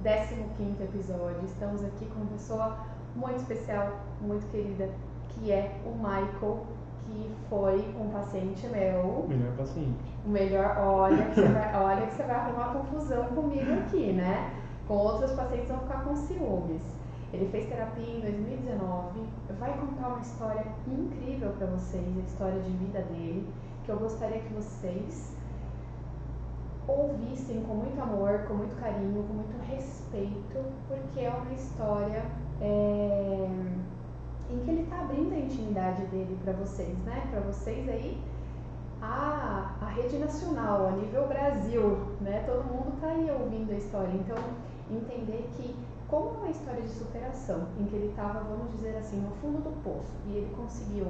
15º episódio. Estamos aqui com uma pessoa muito especial, muito querida, que é o Michael, que foi um paciente meu. Melhor paciente. O melhor, olha que você vai arrumar confusão comigo aqui, né? Com outros pacientes vão ficar com ciúmes. Ele fez terapia em 2019, vai contar uma história incrível para vocês, a história de vida dele, que eu gostaria que vocês ouvissem com muito amor, com muito carinho, com muito respeito, porque é uma história em que ele está abrindo a intimidade dele para vocês, né? Para vocês aí, a rede nacional, a nível Brasil, né? Todo mundo está aí ouvindo a história, então entender que como é uma história de superação, em que ele estava, vamos dizer assim, no fundo do poço, e ele conseguiu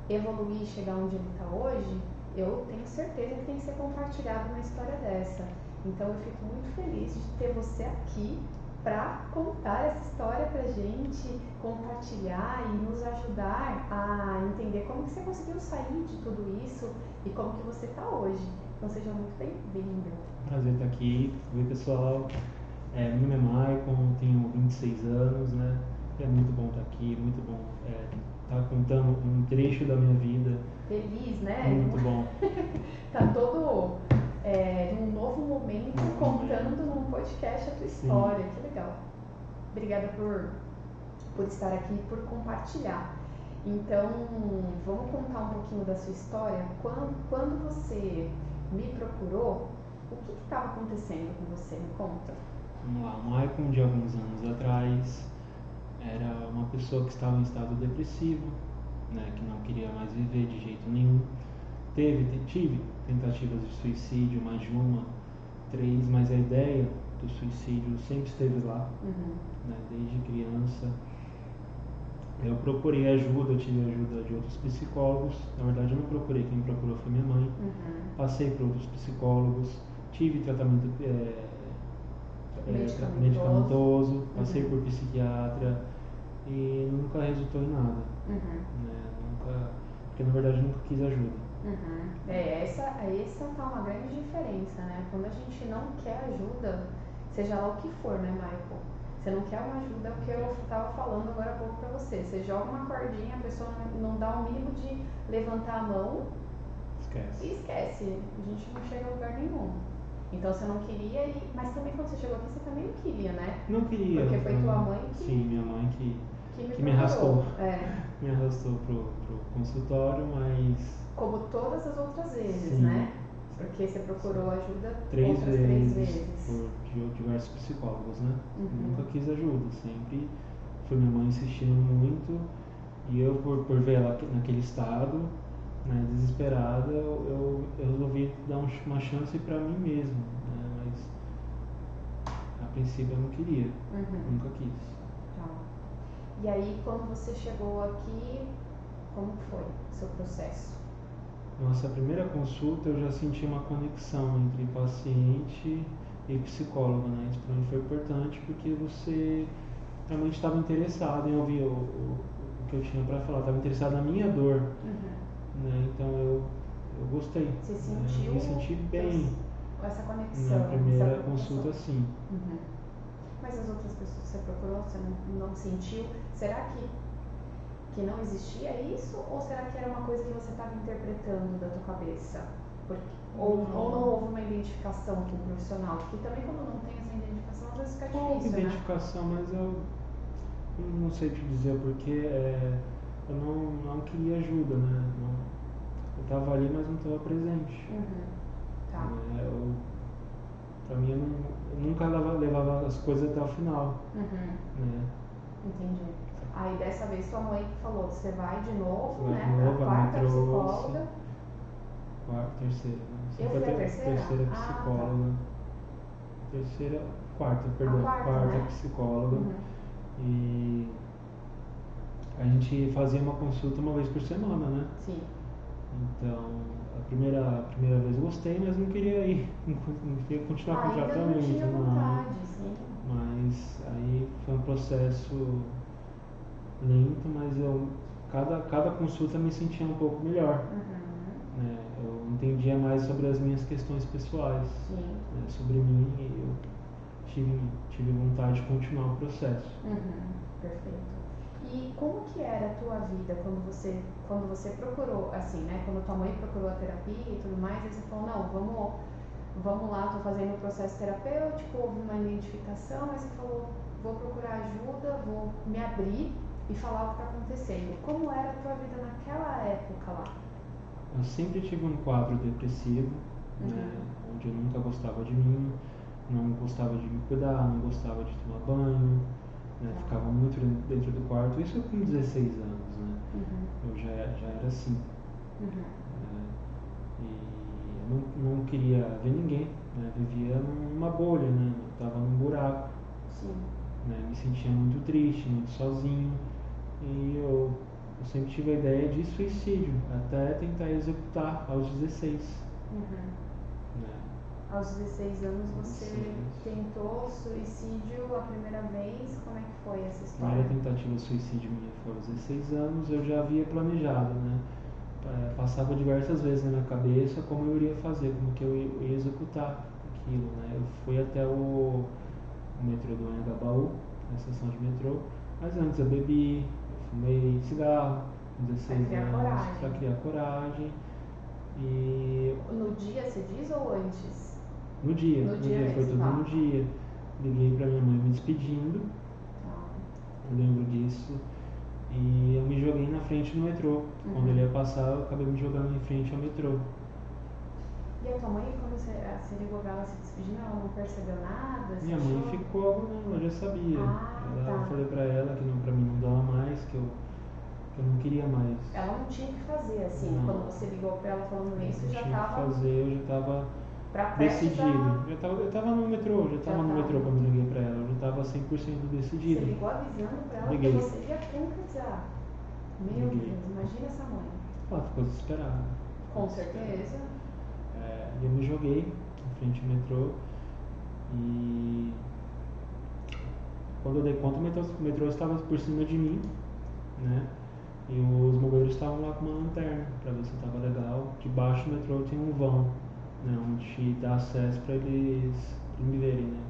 evoluir e chegar onde ele está hoje, eu tenho certeza que tem que ser compartilhado uma história dessa. Então eu fico muito feliz de ter você aqui para contar essa história pra gente, compartilhar e nos ajudar a entender como que você conseguiu sair de tudo isso e como que você está hoje. Então seja muito bem-vindo. Prazer estar aqui. Oi, pessoal. Meu nome é Maicon, tenho 26 anos, né? É muito bom estar aqui, muito bom estar contando um trecho da minha vida. Feliz, né? Muito bom. Tá todo num novo momento contando num podcast a tua história. Sim. Que legal. Obrigada por estar aqui e por compartilhar. Então, vamos contar um pouquinho da sua história. Quando você me procurou, o que estava acontecendo com você? Me conta. Vamos lá, o Maicon de alguns anos atrás era uma pessoa que estava em estado depressivo, né, que não queria mais viver de jeito nenhum. Tive tentativas de suicídio, mais de uma, 3, mas a ideia do suicídio sempre esteve lá, né, desde criança. Eu procurei ajuda, eu tive ajuda de outros psicólogos. Na verdade, eu não procurei, quem procurou foi minha mãe. Passei por outros psicólogos, tive tratamento medicamentoso, passei por psiquiatra e nunca resultou em nada. Né? Porque na verdade nunca quis ajuda. Essa tá uma grande diferença, né? Quando a gente não quer ajuda, seja lá o que for, né, Michael? Você não quer uma ajuda, é o que eu estava falando agora há pouco pra você. Você joga uma cordinha, a pessoa não dá o mínimo de levantar a mão e esquece. A gente não chega a lugar nenhum. Então você não queria, mas também quando você chegou aqui, você também não queria, né? Não queria. Porque foi tua mãe que... Sim, minha mãe que me arrastou. Me arrastou pro consultório, mas... Como todas as outras vezes, sim, né? Porque você procurou ajuda 3 vezes. Por diversos psicólogos, né? Nunca quis ajuda, sempre foi minha mãe insistindo muito e eu, por ver ela naquele estado, né, desesperada, eu resolvi dar uma chance pra mim mesmo, né? Mas a princípio eu não queria, nunca quis. Tá. E aí, quando você chegou aqui, como foi o seu processo? Nossa primeira consulta eu já senti uma conexão entre paciente e psicólogo, né? Isso para mim foi importante porque você realmente estava interessado em ouvir o que eu tinha para falar, estava interessado na minha dor, né? Então eu gostei. Você sentiu? Me senti bem. Com essa conexão. Na primeira consulta, sim. Mas as outras pessoas que você procurou, você não sentiu? Será que não existia isso? Ou será que era uma coisa que você estava interpretando da tua cabeça? Ou não houve uma identificação com o profissional? Porque também quando não tem essa identificação, às vezes fica difícil, houve identificação, mas eu não sei te dizer porque eu não queria ajuda, né? Eu estava ali, mas não estava presente. Tá. Pra mim, eu nunca levava as coisas até o final. Né? Entendi. Aí dessa vez sua mãe falou, você vai de novo, né? A quarta psicóloga. Terceira. Eu fui a terceira? Terceira psicóloga. Quarta psicóloga. E a gente fazia uma consulta uma vez por semana, né? Sim. Então, a primeira vez eu gostei, mas não queria ir, não queria continuar com o tratamento. Não tinha vontade, sim. Mas aí foi um processo lento, mas cada consulta me sentia um pouco melhor. Né? Eu entendia mais sobre as minhas questões pessoais, né? Sobre mim, e eu tive vontade de continuar o processo. Perfeito. E como que era a tua vida quando você procurou, assim, né? Quando tua mãe procurou a terapia e tudo mais, aí você falou, não, vamos lá, tô fazendo o processo terapêutico, houve uma identificação, aí você falou, vou procurar ajuda, vou me abrir e falar o que está acontecendo. Como era a tua vida naquela época lá? Eu sempre tive um quadro depressivo, né, onde eu nunca gostava de mim, não gostava de me cuidar, não gostava de tomar banho, né, ficava muito dentro do quarto. Isso com 16 anos, né? Eu já era assim. Né, e eu não queria ver ninguém, né, vivia numa bolha, né, estava num buraco. Né, me sentia muito triste, muito sozinho, e eu sempre tive a ideia de suicídio, até tentar executar aos 16. Né? Aos 16 anos você tentou suicídio a primeira vez, como é que foi essa história? A primeira tentativa de suicídio minha foi aos 16 anos, eu já havia planejado, né? Passava diversas vezes na minha cabeça como eu iria fazer, como que eu ia executar aquilo, né? Eu fui até o metrô do Anhangabaú, na estação de metrô, mas antes eu bebi, eu fumei cigarro, com 16 anos, pra criar coragem. E no dia você diz ou antes? No dia foi tudo no dia. Liguei pra minha mãe me despedindo, eu lembro disso, e eu me joguei na frente do metrô. Quando ele ia passar, eu acabei me jogando em frente ao metrô. E a tua mãe, quando você ligou pra ela se despedindo, ela não percebeu nada? Minha mãe ficou, não, ela já sabia. Eu falei pra ela que pra mim não dava mais, que eu não queria mais. Ela não tinha o que fazer, assim, não. Quando você ligou pra ela falando isso, já tava... Eu já tava decidido. Eu tava no metrô, no metrô quando eu liguei pra ela, eu já tava 100% decidido. Você ligou avisando pra ela que você ia concretizar. Meu Deus, imagina essa mãe. Ela ficou desesperada. Com certeza. E eu me joguei em frente ao metrô e quando eu dei conta, o metrô estava por cima de mim, né? E os moradores estavam lá com uma lanterna para ver se estava legal. Debaixo do metrô tem um vão, né, onde dá acesso para eles me verem, né?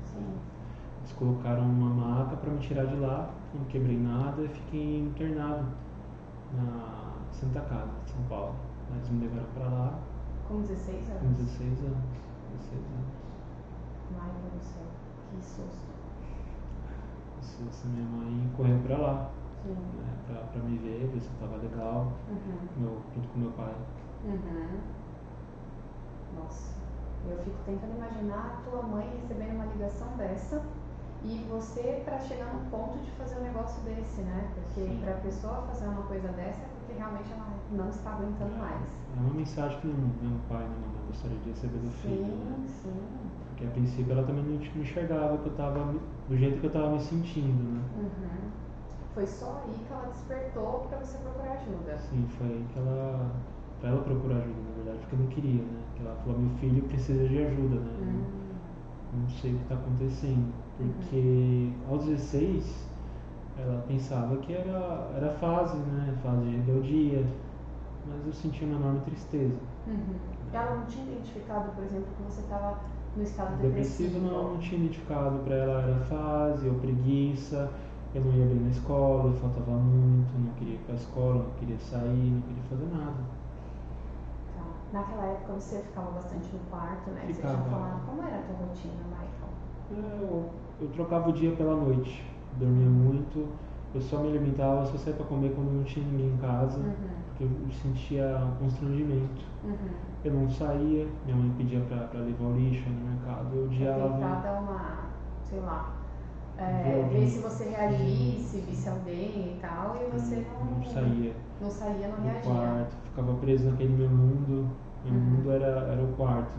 Eles colocaram uma maca para me tirar de lá, não quebrei nada e fiquei internado na Santa Casa de São Paulo. Eles me levaram para lá. Com 16 anos? Com 16 anos. Michael do céu, que susto. Minha mãe correu pra lá, né, pra me ver se tava legal, junto com meu pai. Nossa, eu fico tentando imaginar a tua mãe recebendo uma ligação dessa e você pra chegar no ponto de fazer um negócio desse, né? Porque pra pessoa fazer uma coisa dessa é porque realmente ela não está aguentando mais. É uma mensagem que meu pai e minha mãe gostariam de receber do filho, né? Porque a princípio ela também não enxergava que eu tava do jeito que eu tava me sentindo, né? Foi só aí que ela despertou pra você procurar ajuda? Sim, foi aí que pra ela procurar ajuda, na verdade, porque eu não queria, né? Que ela falou, meu filho precisa de ajuda, né? Não sei o que tá acontecendo, porque aos 16 ela pensava que era fase, né? Fase de rebeldia, mas eu sentia uma enorme tristeza. Ela não tinha identificado, por exemplo, que você estava no estado depressivo? Não tinha identificado. Para ela era fase, ou preguiça, eu não ia bem na escola, eu faltava muito, não queria ir para a escola, não queria sair, não queria fazer nada. Naquela época você ficava bastante no quarto, né? Você tinha falado, como era a tua rotina, Michael? Eu trocava o dia pela noite, dormia muito, eu só me alimentava, só saía para comer quando não tinha ninguém em casa, porque eu sentia um constrangimento. Eu não saía, minha mãe pedia pra levar o lixo no mercado, eu odiava. Tentar dar uma, sei lá, ver se você reagisse, visse alguém e tal, e você não saía, não reagia. Quarto, ficava preso naquele meu mundo era o quarto.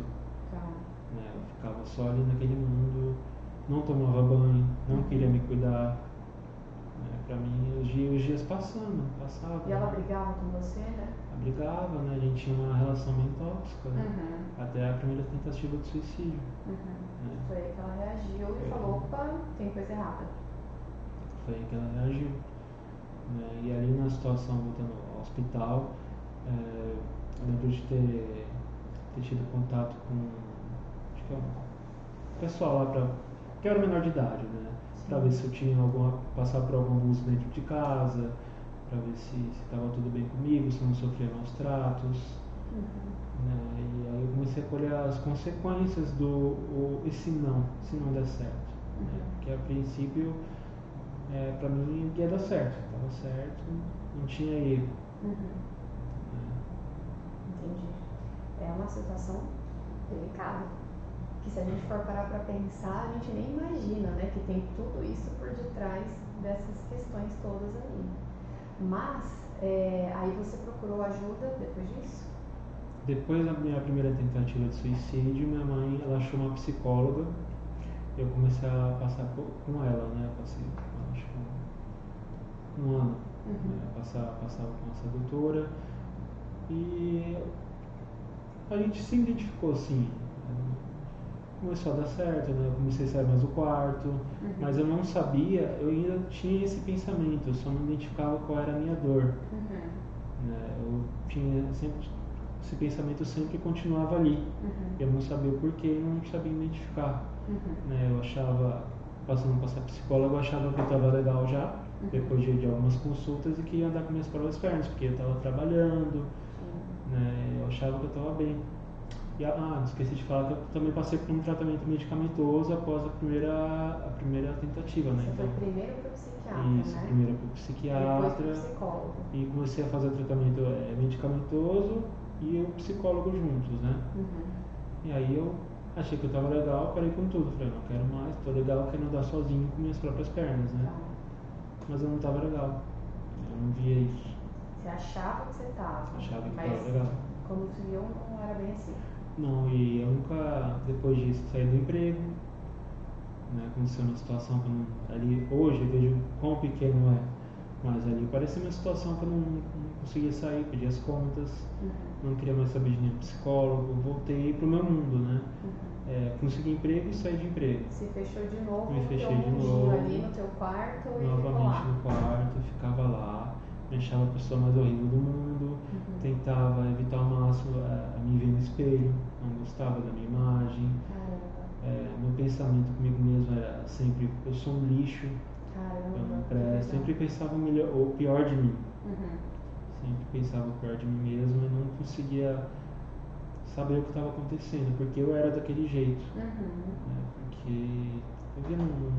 Né? Eu ficava só ali naquele mundo, não tomava banho, não queria me cuidar. Pra mim, os dias passavam. E ela brigava com você, né? Ela brigava, né? A gente tinha uma relação bem tóxica, né? Até a primeira tentativa de suicídio. Foi aí que ela reagiu e falou, opa, tem coisa errada. Foi aí que ela reagiu. Né? E ali na situação, voltando ao hospital, eu lembro de ter tido contato com, acho que é o pessoal lá porque porque eu era menor de idade, né? Para ver se eu tinha passar por algum abuso dentro de casa, para ver se estava tudo bem comigo, se eu não sofria maus tratos. Né? E aí eu comecei a colher as consequências esse não, se não der certo. Né? Porque a princípio, para mim, ia dar certo, estava certo, não tinha erro. Entendi. É uma situação delicada, que se a gente for parar para pensar, a gente nem imagina, né, que tem tudo isso por detrás dessas questões todas aí. Mas, aí você procurou ajuda depois disso? Depois da minha primeira tentativa de suicídio, minha mãe, ela achou uma psicóloga. Eu comecei a passar com ela, né? Passei, acho que um ano, né? Passava com essa doutora. E a gente se identificou, assim. Começou a dar certo, né? Eu comecei a sair mais do quarto, mas eu não sabia, eu ainda tinha esse pensamento, eu só não identificava qual era a minha dor. Né? Eu tinha sempre, esse pensamento sempre continuava ali. Eu não sabia o porquê e não sabia identificar. Né? Eu achava, passando para essa psicóloga, eu achava que eu estava legal já, depois de algumas consultas, e que ia andar com minhas próprias pernas, porque eu estava trabalhando, né? Eu achava que eu estava bem. E, esqueci de falar que eu também passei por um tratamento medicamentoso após a primeira tentativa, né? Você então, foi primeiro para o psiquiatra, isso, né? primeiro para o psiquiatra. Depois para o psicólogo. E comecei a fazer o tratamento medicamentoso e o psicólogo juntos, né? E aí eu achei que eu estava legal, parei com tudo. Falei, não quero mais, estou legal, quero andar sozinho com minhas próprias pernas, né? Mas eu não estava legal. Eu não via isso. Você achava que você estava? Achava que mas estava legal. Quando viu, não era bem assim. Não, e eu nunca, depois disso, saí do emprego. Né? Aconteceu uma situação que eu não, ali, hoje eu vejo quão pequeno é. Mas ali parecia uma situação que eu não conseguia sair, pedir as contas, não queria mais saber de nenhum psicólogo, voltei pro meu mundo, né? Consegui emprego e saí de emprego. Se fechou de novo, me fechei de novo, ali no teu quarto e novamente no quarto, ficava lá, me achava a pessoa mais horrível do mundo, tentava evitar ao máximo a me ver no espelho, não gostava da minha imagem. Meu pensamento comigo mesmo era sempre, eu sou um lixo. Eu não presto, sempre pensava o pior de mim. Sempre pensava o pior de mim mesmo e não conseguia saber o que estava acontecendo, porque eu era daquele jeito. Né? Porque eu via num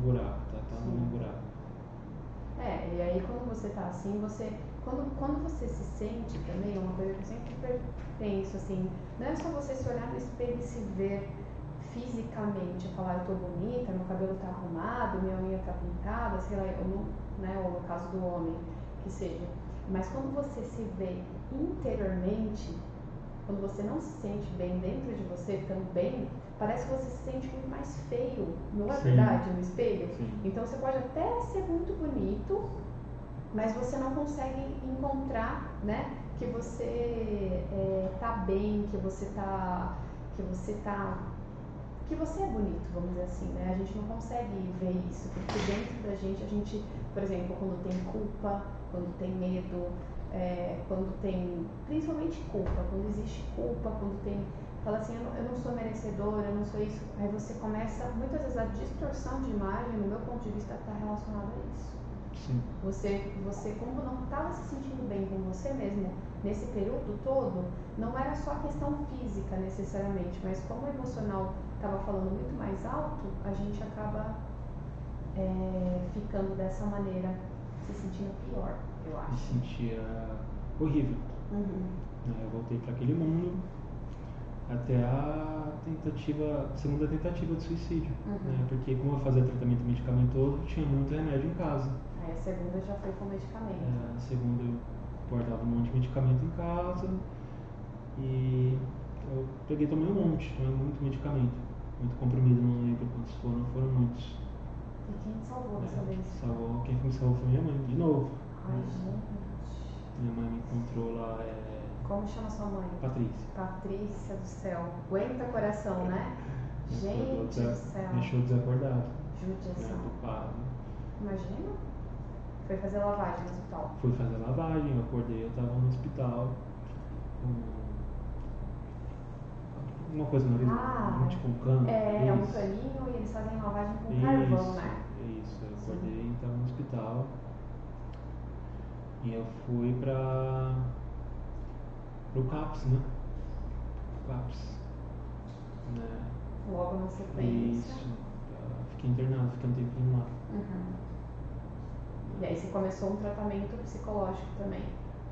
buraco, tava num buraco. E aí quando você tá assim, quando você se sente também, é uma coisa que eu sempre penso assim, não é só você se olhar no espelho e se ver fisicamente, falar eu tô bonita, meu cabelo tá arrumado, minha unha tá pintada, sei lá, ou no caso do homem, que seja. Mas quando você se vê interiormente, quando você não se sente bem dentro de você também, parece que você se sente muito mais feio, não é verdade, no espelho? Sim. Então você pode até ser muito bonito, mas você não consegue encontrar, né, que você tá bem, que você é bonito, vamos dizer assim, né? A gente não consegue ver isso, porque dentro da gente, por exemplo, quando tem culpa, quando tem medo, quando tem, principalmente culpa, quando existe culpa, quando tem, fala assim, eu não sou merecedora, eu não sou isso, aí você começa, muitas vezes a distorção de imagem, no meu ponto de vista, está relacionada a isso. Sim. Você como não estava se sentindo bem com você mesmo nesse período todo, não era só a questão física necessariamente, mas como o emocional estava falando muito mais alto, a gente acaba ficando dessa maneira, se sentindo pior, eu acho. Me sentia horrível. Eu voltei para aquele mundo até a segunda tentativa de suicídio. Né? Porque como eu fazia tratamento medicamentoso, tinha muito remédio em casa. Aí a segunda já foi com medicamento. A segunda eu guardava um monte de medicamento em casa e eu tomei muito medicamento. Muito comprimido, não lembro quantos foram muitos. E quem te salvou dessa vez? Quem me salvou foi minha mãe, de novo. Ai, gente. Minha mãe me encontrou lá. Como chama sua mãe? Patrícia. Patrícia do céu. Aguenta coração, né? Gente do céu. Me achou desacordado. Judiação. Imagina. Foi fazer lavagem no hospital? Fui fazer lavagem, eu acordei, eu estava no hospital. uma coisa no nariz, Ah, tipo um cano. é um Isso. caninho e eles fazem lavagem com carvão, né? Isso, eu acordei, estava no hospital e eu fui pro CAPS, né? CAPS, né? Logo na sequência. Isso, fiquei internado, fiquei um tempinho lá. Uhum. E aí você começou um tratamento psicológico também,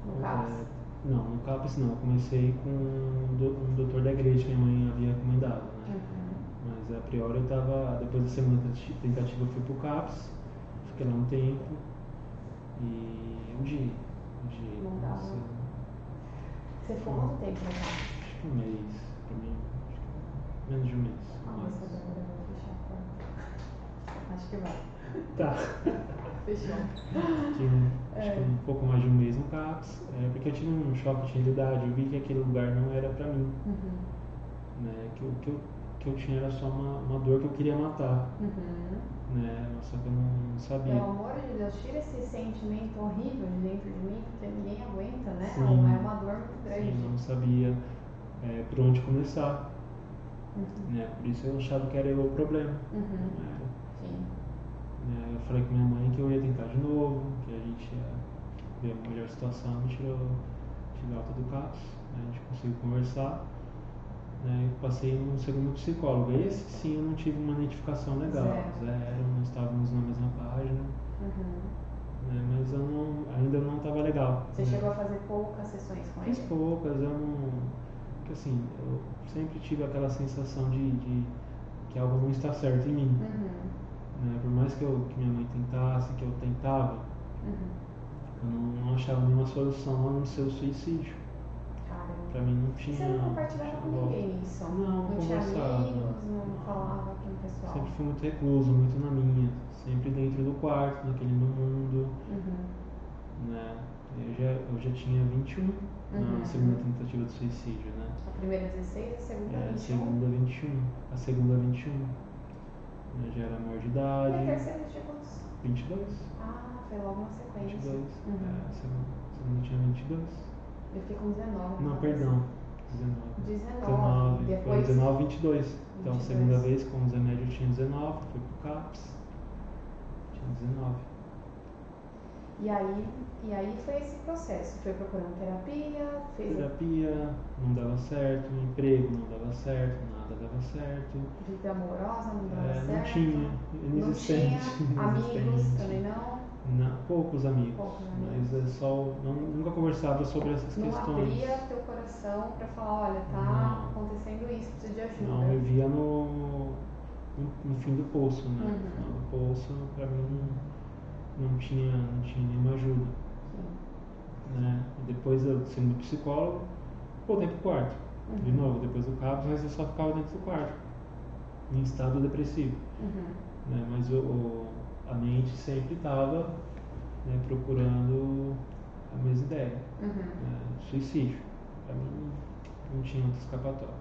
no CAPS? Não, no CAPS não, eu comecei com um doutor da igreja que minha mãe havia recomendado, né? Uhum. Mas a priori eu estava, depois da segunda tentativa eu fui pro CAPS, fiquei lá um tempo e odiei. Não dava. Nossa, Você ficou quanto tempo no CAPS? acho que um mês, pra mim, acho que menos de um mês. Nossa, agora eu vou fechar a porta. Acho que vai. Tá. Fechou. Acho que um pouco mais de um mês no CAPS, porque eu tive um choque de realidade, eu vi que aquele lugar não era pra mim. Uhum. Né? Que o que eu tinha era só uma dor que eu queria matar. Uhum. Né? Só que eu não sabia. Pelo amor de Deus, tira esse sentimento horrível de dentro de mim, porque ninguém aguenta, né? Sim. É uma dor muito grande. Sim, não sabia por onde começar. Uhum. Né? Por isso eu achava que era eu o problema. Uhum. Não era. Sim. Né? Eu falei com minha mãe que eu ia tentar de novo, que a gente ia ver a melhor situação, me tirei alta do CAPS, né? A gente conseguiu conversar. Né, eu passei no segundo psicólogo. Esse sim eu não tive uma identificação legal. Zero, não estávamos na mesma página. Uhum. Né, mas ainda não estava legal. Você chegou a fazer poucas sessões com ele? Fiz poucas, eu não. Porque assim, eu sempre tive aquela sensação de que algo não está certo em mim. Uhum. Né, por mais que minha mãe tentasse, que eu tentava, eu não achava nenhuma solução a não ser o suicídio. Pra mim não tinha. Você não compartilhava com ninguém isso? Não tinha conversava. amigos, não falava com o pessoal? Sempre fui muito recluso, muito na minha. Sempre dentro do quarto, naquele meu mundo. Uhum. Né? Eu já tinha 21 na segunda tentativa de suicídio, né? A primeira 16, a segunda 21? A segunda 21. A segunda 21. Eu já era maior de idade. E a terceira tinha quantos? 22. Ah, foi logo na sequência. 22. Uhum. A segunda tinha 22. Eu fiquei com 19. Não, perdão. 19. Foi 19, 22. Então, a 22. segunda vez, com os remédios, eu tinha 19. Fui pro CAPS. Tinha 19. E aí foi esse processo. Foi procurando terapia, Terapia, não dava certo. Emprego, não dava certo. Nada dava certo. Vida amorosa, não dava certo. Não tinha. Inexistente. Não tinha. Amigos também não. Poucos amigos. Mas nunca conversava sobre essas não questões. Não abria teu coração pra falar, olha, tá acontecendo isso, preciso de ajuda. Não, eu via no fim do poço, né? Uhum. No final do poço, pra mim, não tinha nenhuma ajuda. Sim. Né? E depois eu sendo psicólogo, voltei pro quarto. Uhum. De novo, depois do CAPS, mas eu só ficava dentro do quarto, em estado depressivo. Né? Mas a mente sempre estava, né, procurando a mesma ideia. Né? Suicídio. Pra mim não tinha outra escapatória.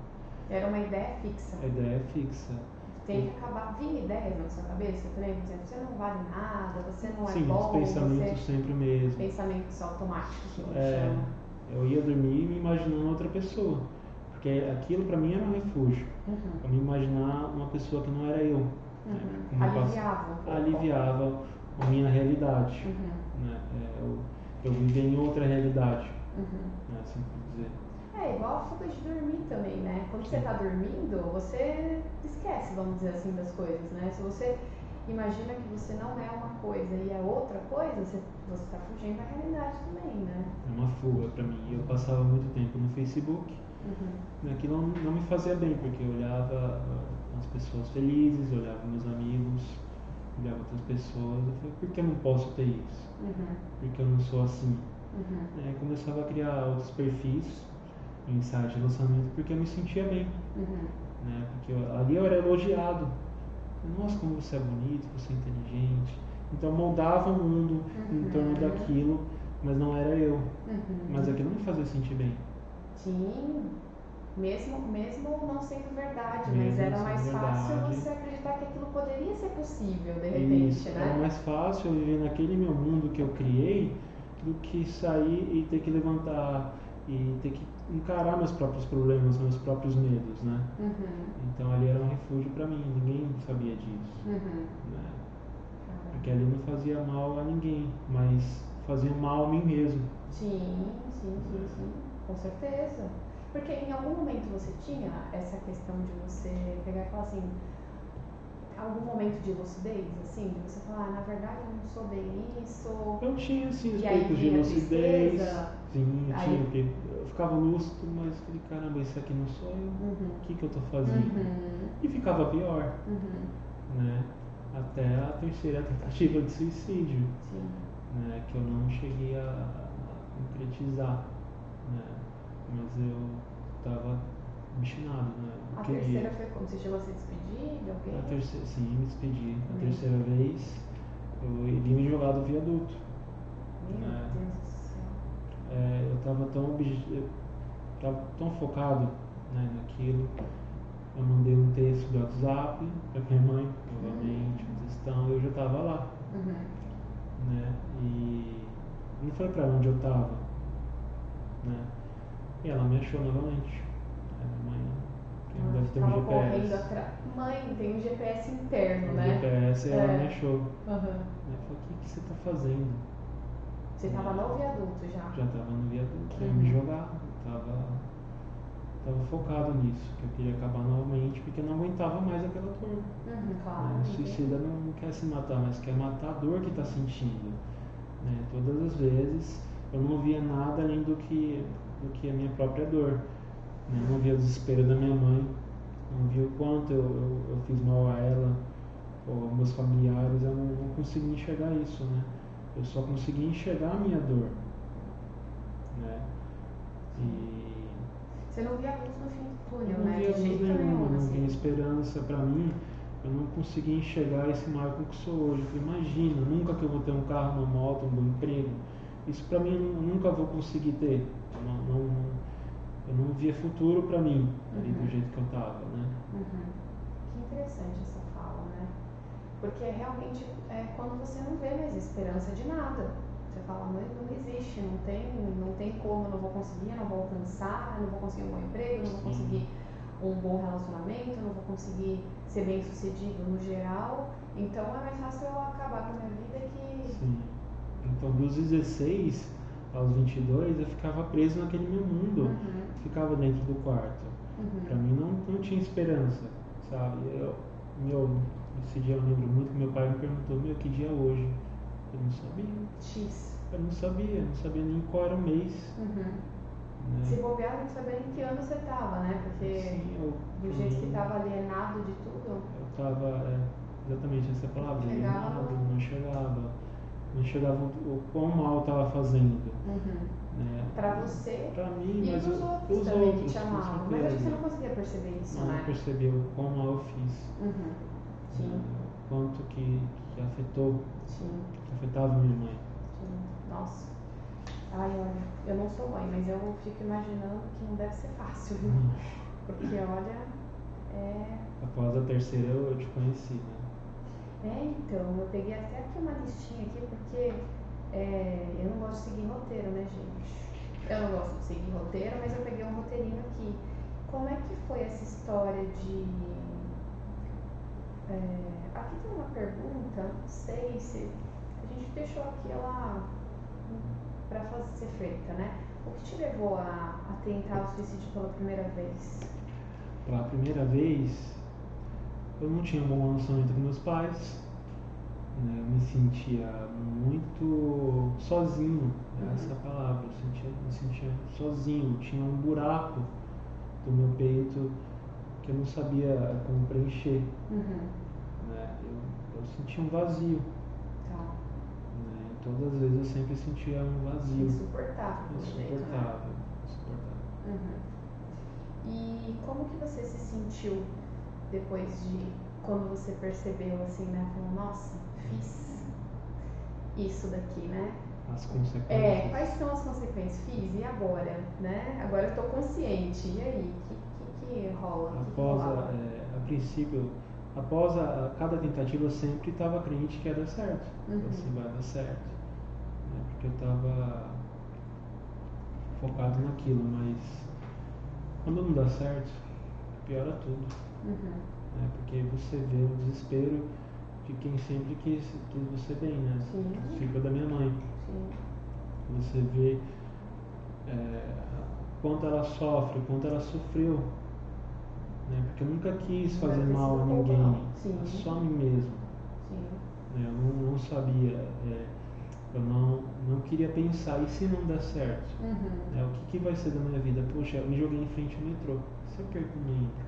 Era uma ideia fixa. A ideia é fixa. Tem que acabar. Vinha ideias na sua cabeça também, dizendo, você não vale nada, você não Sim, é bom. Sim, os pensamentos sempre mesmo. Pensamentos automáticos. Eu ia dormir me imaginando outra pessoa. Porque aquilo pra mim era um refúgio. Pra me imaginar uma pessoa que não era eu. Né? Aliviava a minha realidade. Né? Eu vivia em outra realidade. Né? Assim por dizer. Igual a fuga de dormir também, né? Quando você tá dormindo, você esquece, vamos dizer assim, das coisas, né? Se você imagina que você não é uma coisa e é outra coisa, você tá fugindo da realidade também, né? É uma fuga pra mim. Eu passava muito tempo no Facebook. Aquilo não me fazia bem, porque eu olhava as pessoas felizes, olhava meus amigos, olhava outras pessoas. Eu falei, por que eu não posso ter isso? Por que eu não sou assim? Começava a criar outros perfis em site de relacionamento porque eu me sentia bem. Né? Porque ali eu era elogiado. Nossa, como você é bonito, você é inteligente. Então moldava o mundo em torno daquilo, mas não era eu. Mas aquilo me fazia sentir bem. Sim, mesmo não sendo verdade, mas era mais fácil você acreditar que aquilo poderia ser possível, de repente, Isso, né? era mais fácil eu viver naquele meu mundo que eu criei do que sair e ter que levantar e ter que encarar meus próprios problemas, meus próprios medos, né? Então ali era um refúgio para mim, ninguém sabia disso, né? Porque ali não fazia mal a ninguém, mas fazia mal a mim mesmo. Sim, com certeza. Porque em algum momento você tinha essa questão de você pegar e falar assim, algum momento de lucidez, assim, de você falar, na verdade eu não sou bem isso. Eu tinha, sim, os E aí picos de vinha a lucidez. tristeza. Sim, eu Aí- tinha, porque eu ficava lúcido, mas eu falei, caramba, isso aqui não sou eu. O que eu tô fazendo? E ficava pior, né? Até a terceira tentativa de suicídio, Sim. né? Que eu não cheguei a concretizar, né? Mas eu tava obstinado, né? Eu A queria. terceira foi quando você chegou a se despedir de alguém? A terceira, sim, me despedi. A terceira vez, eu iria me jogar do viaduto. Meu Deus do céu. Eu tava tão focado, né, naquilo. Eu mandei um texto do WhatsApp para minha mãe, novamente, um textão, eu já estava lá, né? E não foi para onde eu estava, né? E ela me achou novamente. Minha mãe, que não deve ter um Tava correndo GPS. atrás. Mãe, tem um GPS interno, né? GPS, ela me achou. Uhum. Ela falou, o que você está fazendo? Você tava no viaduto já? Já estava no viaduto, eu ia me jogar, estava focado nisso, que eu queria acabar novamente, porque eu não aguentava mais aquela dor. Claro. O suicida não quer se matar, mas quer matar a dor que está sentindo, né? Todas as vezes eu não via nada além do que a minha própria dor, né? Eu não via o desespero da minha mãe, não via o quanto eu fiz mal a ela ou meus familiares, eu não conseguia enxergar isso, né? Eu só conseguia enxergar a minha dor, né? E você não via luz no fim do túnel, eu não né? via De luz jeito nenhuma, nenhum, não assim. via esperança para mim. Eu não conseguia enxergar esse Michael que sou hoje. Eu falei, imagina, nunca que eu vou ter um carro, uma moto, um bom emprego. Isso para mim eu nunca vou conseguir ter. Eu não via futuro para mim ali do jeito que eu tava, né? Que interessante essa fala, né? Porque realmente é quando você não vê mais esperança de nada. Você fala, não existe, não tem como, eu não vou conseguir, eu não vou alcançar, eu não vou conseguir um bom emprego, eu não vou conseguir um bom relacionamento, eu não vou conseguir ser bem sucedido no geral. Então é mais fácil eu acabar com a minha vida que... Sim. Então dos 16 aos 22 eu ficava preso naquele meu mundo. Ficava dentro do quarto. Para mim não tinha esperança, sabe? Esse dia eu lembro muito que meu pai me perguntou, que dia é hoje? Eu não sabia. Eu não sabia nem qual era o mês. Né? Se bobear, não sabia em que ano você estava, né? Porque sim, do jeito que estava alienado de tudo. Eu estava, exatamente essa palavra, alienado, não enxergava o quão mal eu estava fazendo. Né? Pra você pra mim, e mas pros outros os também outros, que te amavam. Mas acho que você não conseguia perceber isso, né? Não percebi o quão mal eu fiz. Sim. O quanto que afetou, Sim. que afetava minha mãe. Sim. Nossa. Ai, olha, eu não sou mãe, mas eu fico imaginando que não deve ser fácil, viu? Porque, olha, Após a terceira eu te conheci, né? Então, eu peguei até aqui uma listinha aqui, porque eu não gosto de seguir roteiro, né, gente? Eu não gosto de seguir roteiro, mas eu peguei um roteirinho aqui. Como é que foi essa história de... aqui tem uma pergunta, não sei se... A gente deixou aqui ela para ser feita, né? O que te levou a tentar o suicídio pela primeira vez? Pela primeira vez, eu não tinha um bom relacionamento com meus pais, né? Eu me sentia muito sozinho, essa é a palavra, eu me sentia sozinho, tinha um buraco do meu peito que eu não sabia como preencher. Né? Eu sentia um vazio. Né? Todas as vezes eu sempre sentia um vazio. Insuportável. Insuportável. E como que você se sentiu depois de quando você percebeu assim, né? Falou, nossa, fiz isso daqui, né? As consequências. Quais são as consequências? Fiz, e agora? Né? Agora eu estou consciente, e aí? O que rola? A princípio, após cada tentativa eu sempre estava crente que ia dar certo. Assim, vai dar certo. Né? Porque eu estava focado naquilo, mas quando não dá certo, piora tudo. Né? Porque você vê o desespero de quem sempre quis você bem, né? Sim. Filho da minha mãe. Sim. Você vê quanto ela sofre, quanto ela sofreu. Né? Porque eu nunca quis fazer mal a ninguém, só a mim mesmo. Sim. Né? Eu não sabia, eu não queria pensar, e se não der certo? Né? O que vai ser da minha vida? Poxa, eu me joguei em frente ao metrô, se eu perco o membro.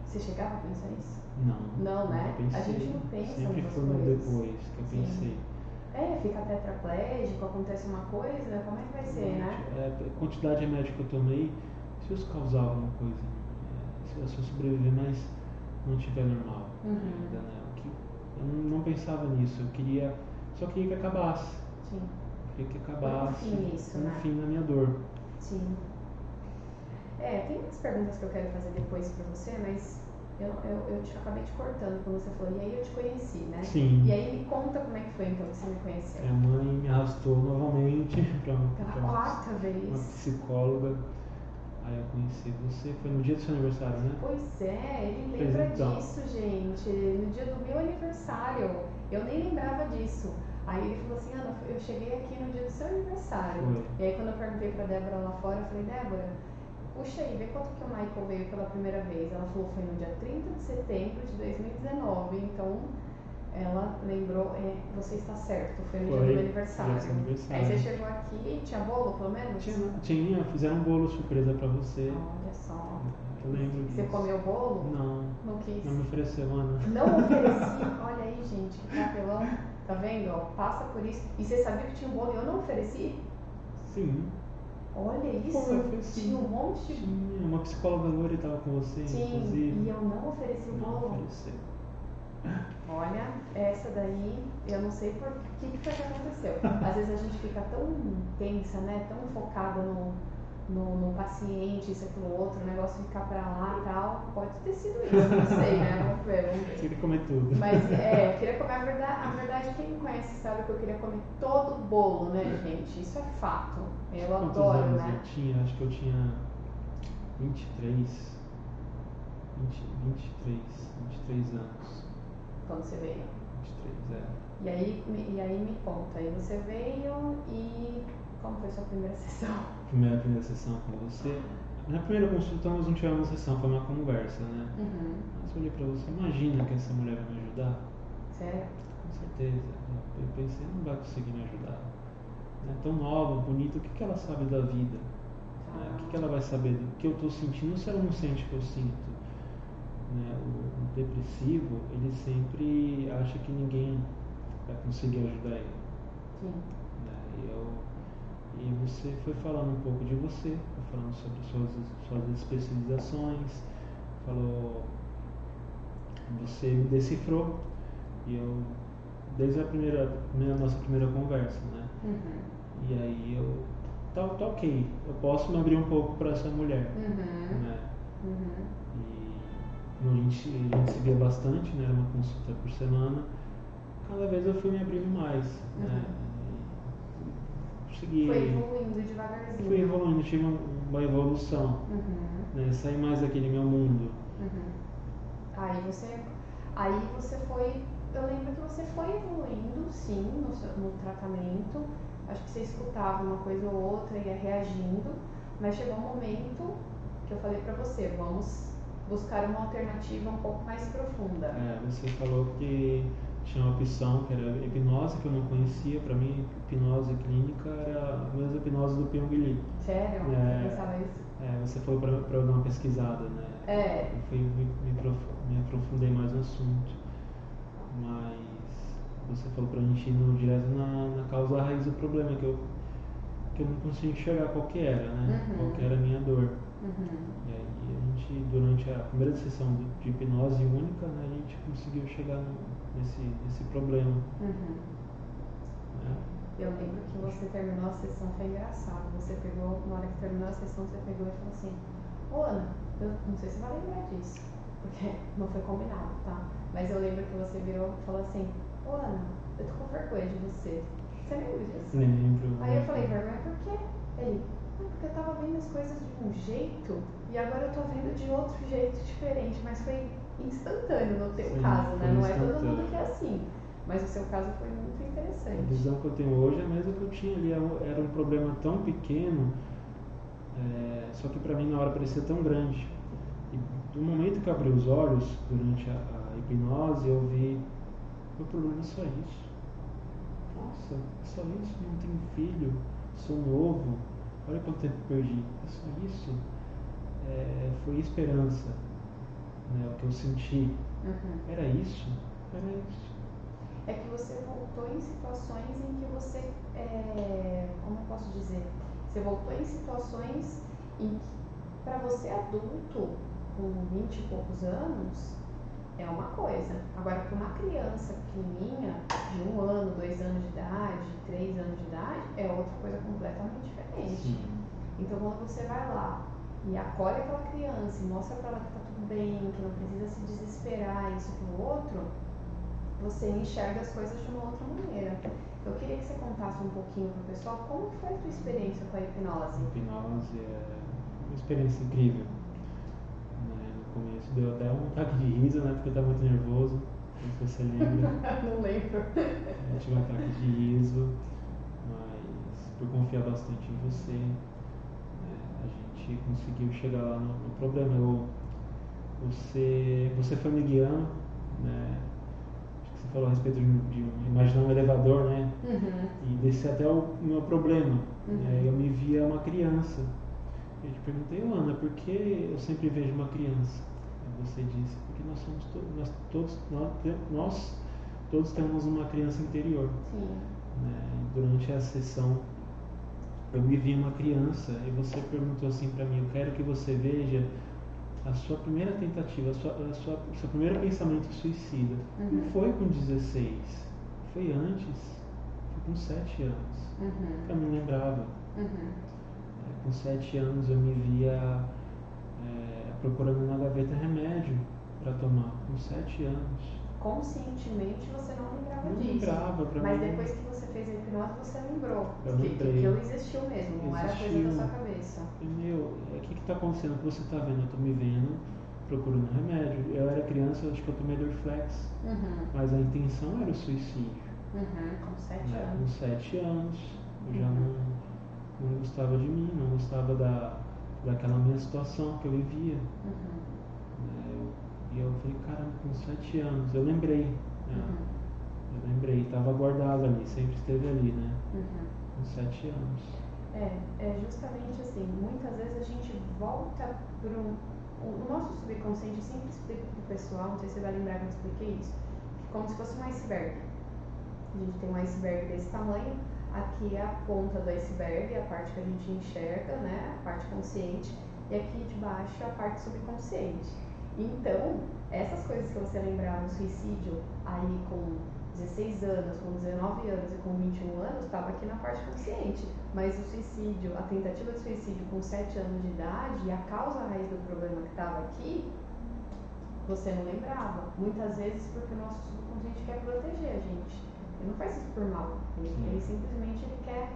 Você chegava a pensar isso? Não. Não, né? Pensei. A gente não pensa sempre nessas foi no coisas. depois que eu pensei. Fica tetraplégico, acontece uma coisa, como é que vai ser, né? A quantidade de remédio que eu tomei, se isso causar alguma coisa, se eu sobreviver, mas não estiver normal ainda, né? Eu não pensava nisso, só queria que acabasse. Sim. Queria que acabasse. Fim nisso, né? Fim na minha dor. Sim. Tem umas perguntas que eu quero fazer depois pra você, mas eu acabei te cortando quando você falou, e aí eu te conheci, né? Sim. E aí me conta como é que foi então que você me conheceu. Minha mãe me arrastou novamente Pela quarta vez. Uma psicóloga. Aí eu conheci você, foi no dia do seu aniversário, né? Pois é, ele lembra disso, gente. No dia do meu aniversário. Eu nem lembrava disso. Aí ele falou assim, Ana, eu cheguei aqui no dia do seu aniversário. Foi. E aí quando eu perguntei pra Débora lá fora, eu falei, Débora, puxa aí, vê quanto que o Michael veio pela primeira vez. Ela falou, foi no dia 30 de setembro de 2019. Então, ela lembrou, você está certo, foi no dia do meu aniversário. Aí você chegou aqui, tinha bolo pelo menos? Tinha, fizeram um bolo surpresa pra você. Olha só. Eu lembro disso. Você comeu o bolo? Não. Não quis? Não me ofereceu, Ana. Não ofereci? Olha aí, gente, que papelão. Tá vendo? Ó, passa por isso. E você sabia que tinha um bolo e eu não ofereci? Sim. Olha isso. Tinha um monte de... Tinha. Uma psicóloga loira estava com você, inclusive. E eu não ofereci o bolo. Não ofereceu. Olha, essa daí, eu não sei por que foi que aconteceu. Às vezes a gente fica tão tensa, né? Tão focada no paciente, isso, aquilo, outro, o negócio ficar pra lá e tal. Pode ter sido isso, não sei, né? Vamos ver. Você queria comer tudo. Mas eu queria comer a verdade, quem me conhece sabe que eu queria comer todo o bolo, né, gente? Isso é fato. Eu Quantos adoro, anos né? eu tinha? Acho que eu tinha 23 anos. Quando você veio. 23, E aí me conta, aí você veio e como foi a sua primeira sessão? Primeira sessão com você. Na primeira consulta nós não tivemos sessão, foi uma conversa, né? Mas eu olhei pra você, imagina que essa mulher vai me ajudar? Sério? Com certeza. Eu pensei, não vai conseguir me ajudar. É tão nova, bonita, o que ela sabe da vida? O que ela vai saber do que eu estou sentindo se ela não sente o que eu sinto? Né? O depressivo, ele sempre acha que ninguém vai conseguir ajudar ele. Sim. Né? E você foi falando um pouco de você, foi falando sobre suas especializações, você me decifrou e eu, desde a nossa primeira conversa, né? E aí tá ok, eu posso me abrir um pouco para essa mulher, né? E como a gente se via bastante, né? Era uma consulta por semana, cada vez eu fui me abrindo mais, né? Consegui, foi evoluindo devagarzinho. Fui evoluindo, tive uma evolução, né? Saí mais daquele meu mundo. Aí você foi, eu lembro que você foi evoluindo, sim, no tratamento. Acho que você escutava uma coisa ou outra e ia reagindo, mas chegou um momento que eu falei pra você, vamos buscar uma alternativa um pouco mais profunda. Você falou que tinha uma opção que era hipnose, que eu não conhecia. Pra mim, hipnose clínica era a mesma hipnose do Pyongyi. Sério? Você pensava isso? Você falou pra eu dar uma pesquisada, né? Eu me aprofundei mais no assunto. Mas você falou pra gente ir direto na causa raiz do problema, que eu não conseguia enxergar qual que era, né? Qual que era a minha dor. E aí a gente, durante a primeira sessão de hipnose única, né, a gente conseguiu chegar nesse problema. Eu lembro que você terminou a sessão, foi engraçado. Você pegou, na hora que terminou a sessão, você pegou e falou assim, ô Ana, eu não sei se você vai lembrar disso, porque não foi combinado, tá? Mas eu lembro que você virou e falou assim, ô Ana, eu tô com vergonha de você. Você lembra disso? Lembro. Aí eu falei, vergonha por quê? Ele, Não, porque eu tava vendo as coisas de um jeito e agora eu tô vendo de outro jeito diferente, mas foi instantâneo no teu Sim, caso, né? foi Não é todo instantâneo. mundo que é assim, mas o seu caso foi muito A interessante. visão que eu tenho hoje é a mesma que eu tinha ali. Era um problema tão pequeno, só que para mim na hora parecia tão grande. E do momento que eu abri os olhos, durante a hipnose, eu vi: meu problema é só isso. Nossa, é só isso, não tenho filho, sou novo, olha quanto tempo perdi. É só isso. Foi esperança, né? O que eu senti. Uhum. Era isso? Era isso. É que você voltou em situações em que você, como eu posso dizer, você voltou em situações em que, para você adulto, com 20 e poucos anos, é uma coisa. Agora, para uma criança pequenininha, de 1 ano, 2 anos de idade, 3 anos de idade, é outra coisa completamente diferente. Sim. Então, quando você vai lá e acolhe aquela criança e mostra para ela que tá tudo bem, que não precisa se desesperar, isso e aquilo outro, você enxerga as coisas de uma outra maneira. Eu queria que você contasse um pouquinho pro pessoal como foi a tua experiência com a hipnose. A hipnose é uma experiência incrível. Né? No começo deu até um ataque de riso, né? Porque eu estava muito nervoso. Não sei se você lembra. Não lembro. Eu tive um ataque de riso, mas por confiar bastante em você, a gente conseguiu chegar lá no problema. Você foi me guiando, né? Acho que você falou a respeito de imaginar um elevador, né? Uhum. E descer até o meu problema. Uhum. Eu me via uma criança. Eu te perguntei: Ana, por que eu sempre vejo uma criança? E você disse: porque nós todos temos uma criança interior. Sim. Né? E durante a sessão eu me vi uma criança e você perguntou assim para mim: eu quero que você veja a sua primeira tentativa, o seu primeiro pensamento suicida. Uhum. Não foi com 16, foi antes, foi com 7 anos. Uhum. Eu não lembrava. Uhum. Com 7 anos eu me via procurando na gaveta remédio para tomar, com 7 anos. Conscientemente você não lembrava Não disso. lembrava, pra Mas mim. depois que você fez a hipnose, você lembrou. Eu que lembrei. aquilo existiu mesmo, não era coisa da Existiu. sua cabeça. E, o que está acontecendo? O que você está vendo? Eu estou me vendo procurando remédio. Eu era criança, eu acho que eu tomei Dorflex. Uhum. Mas a intenção era o suicídio. Uhum. Com 7 Né? Com anos. 7 anos, eu já não gostava de mim, não gostava daquela minha situação que eu vivia. Uhum. E eu falei: caramba, com 7 anos. Eu lembrei. Né? Uhum. Eu lembrei, estava guardado ali, sempre esteve ali, né? Uhum. Com 7 anos. É justamente assim, muitas vezes a gente volta o nosso subconsciente, eu sempre explico pro pessoal, não sei se você vai lembrar que eu expliquei isso, como se fosse um iceberg. A gente tem um iceberg desse tamanho, aqui é a ponta do iceberg, a parte que a gente enxerga, né, a parte consciente, e aqui de baixo é a parte subconsciente. Então, essas coisas que você lembrar, o suicídio aí com 16 anos, com 19 anos e com 21 anos, estava aqui na parte consciente. Mas o suicídio, a tentativa de suicídio com 7 anos de idade e a causa raiz do problema que estava aqui, você não lembrava. Muitas vezes porque o nosso subconsciente quer proteger a gente. Ele não faz isso por mal. Ele simplesmente quer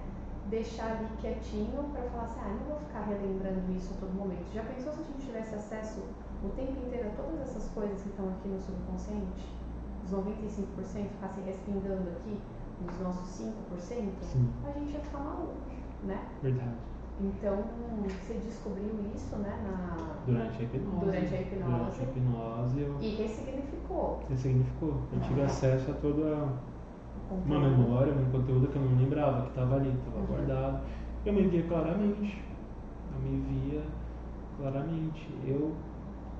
deixar ali quietinho para falar assim: não vou ficar relembrando isso a todo momento. Já pensou se a gente tivesse acesso o tempo inteiro a todas essas coisas que estão aqui no subconsciente? Os 95% ficassem respingando aqui nos nossos 5%? Sim. A gente ia ficar maluco, né? Verdade. Então, você descobriu isso, né, durante a hipnose. Durante a hipnose. Eu E ressignificou. Eu tive acesso a toda uma memória, um conteúdo que eu não lembrava, que estava ali, estava guardado. Eu me via claramente.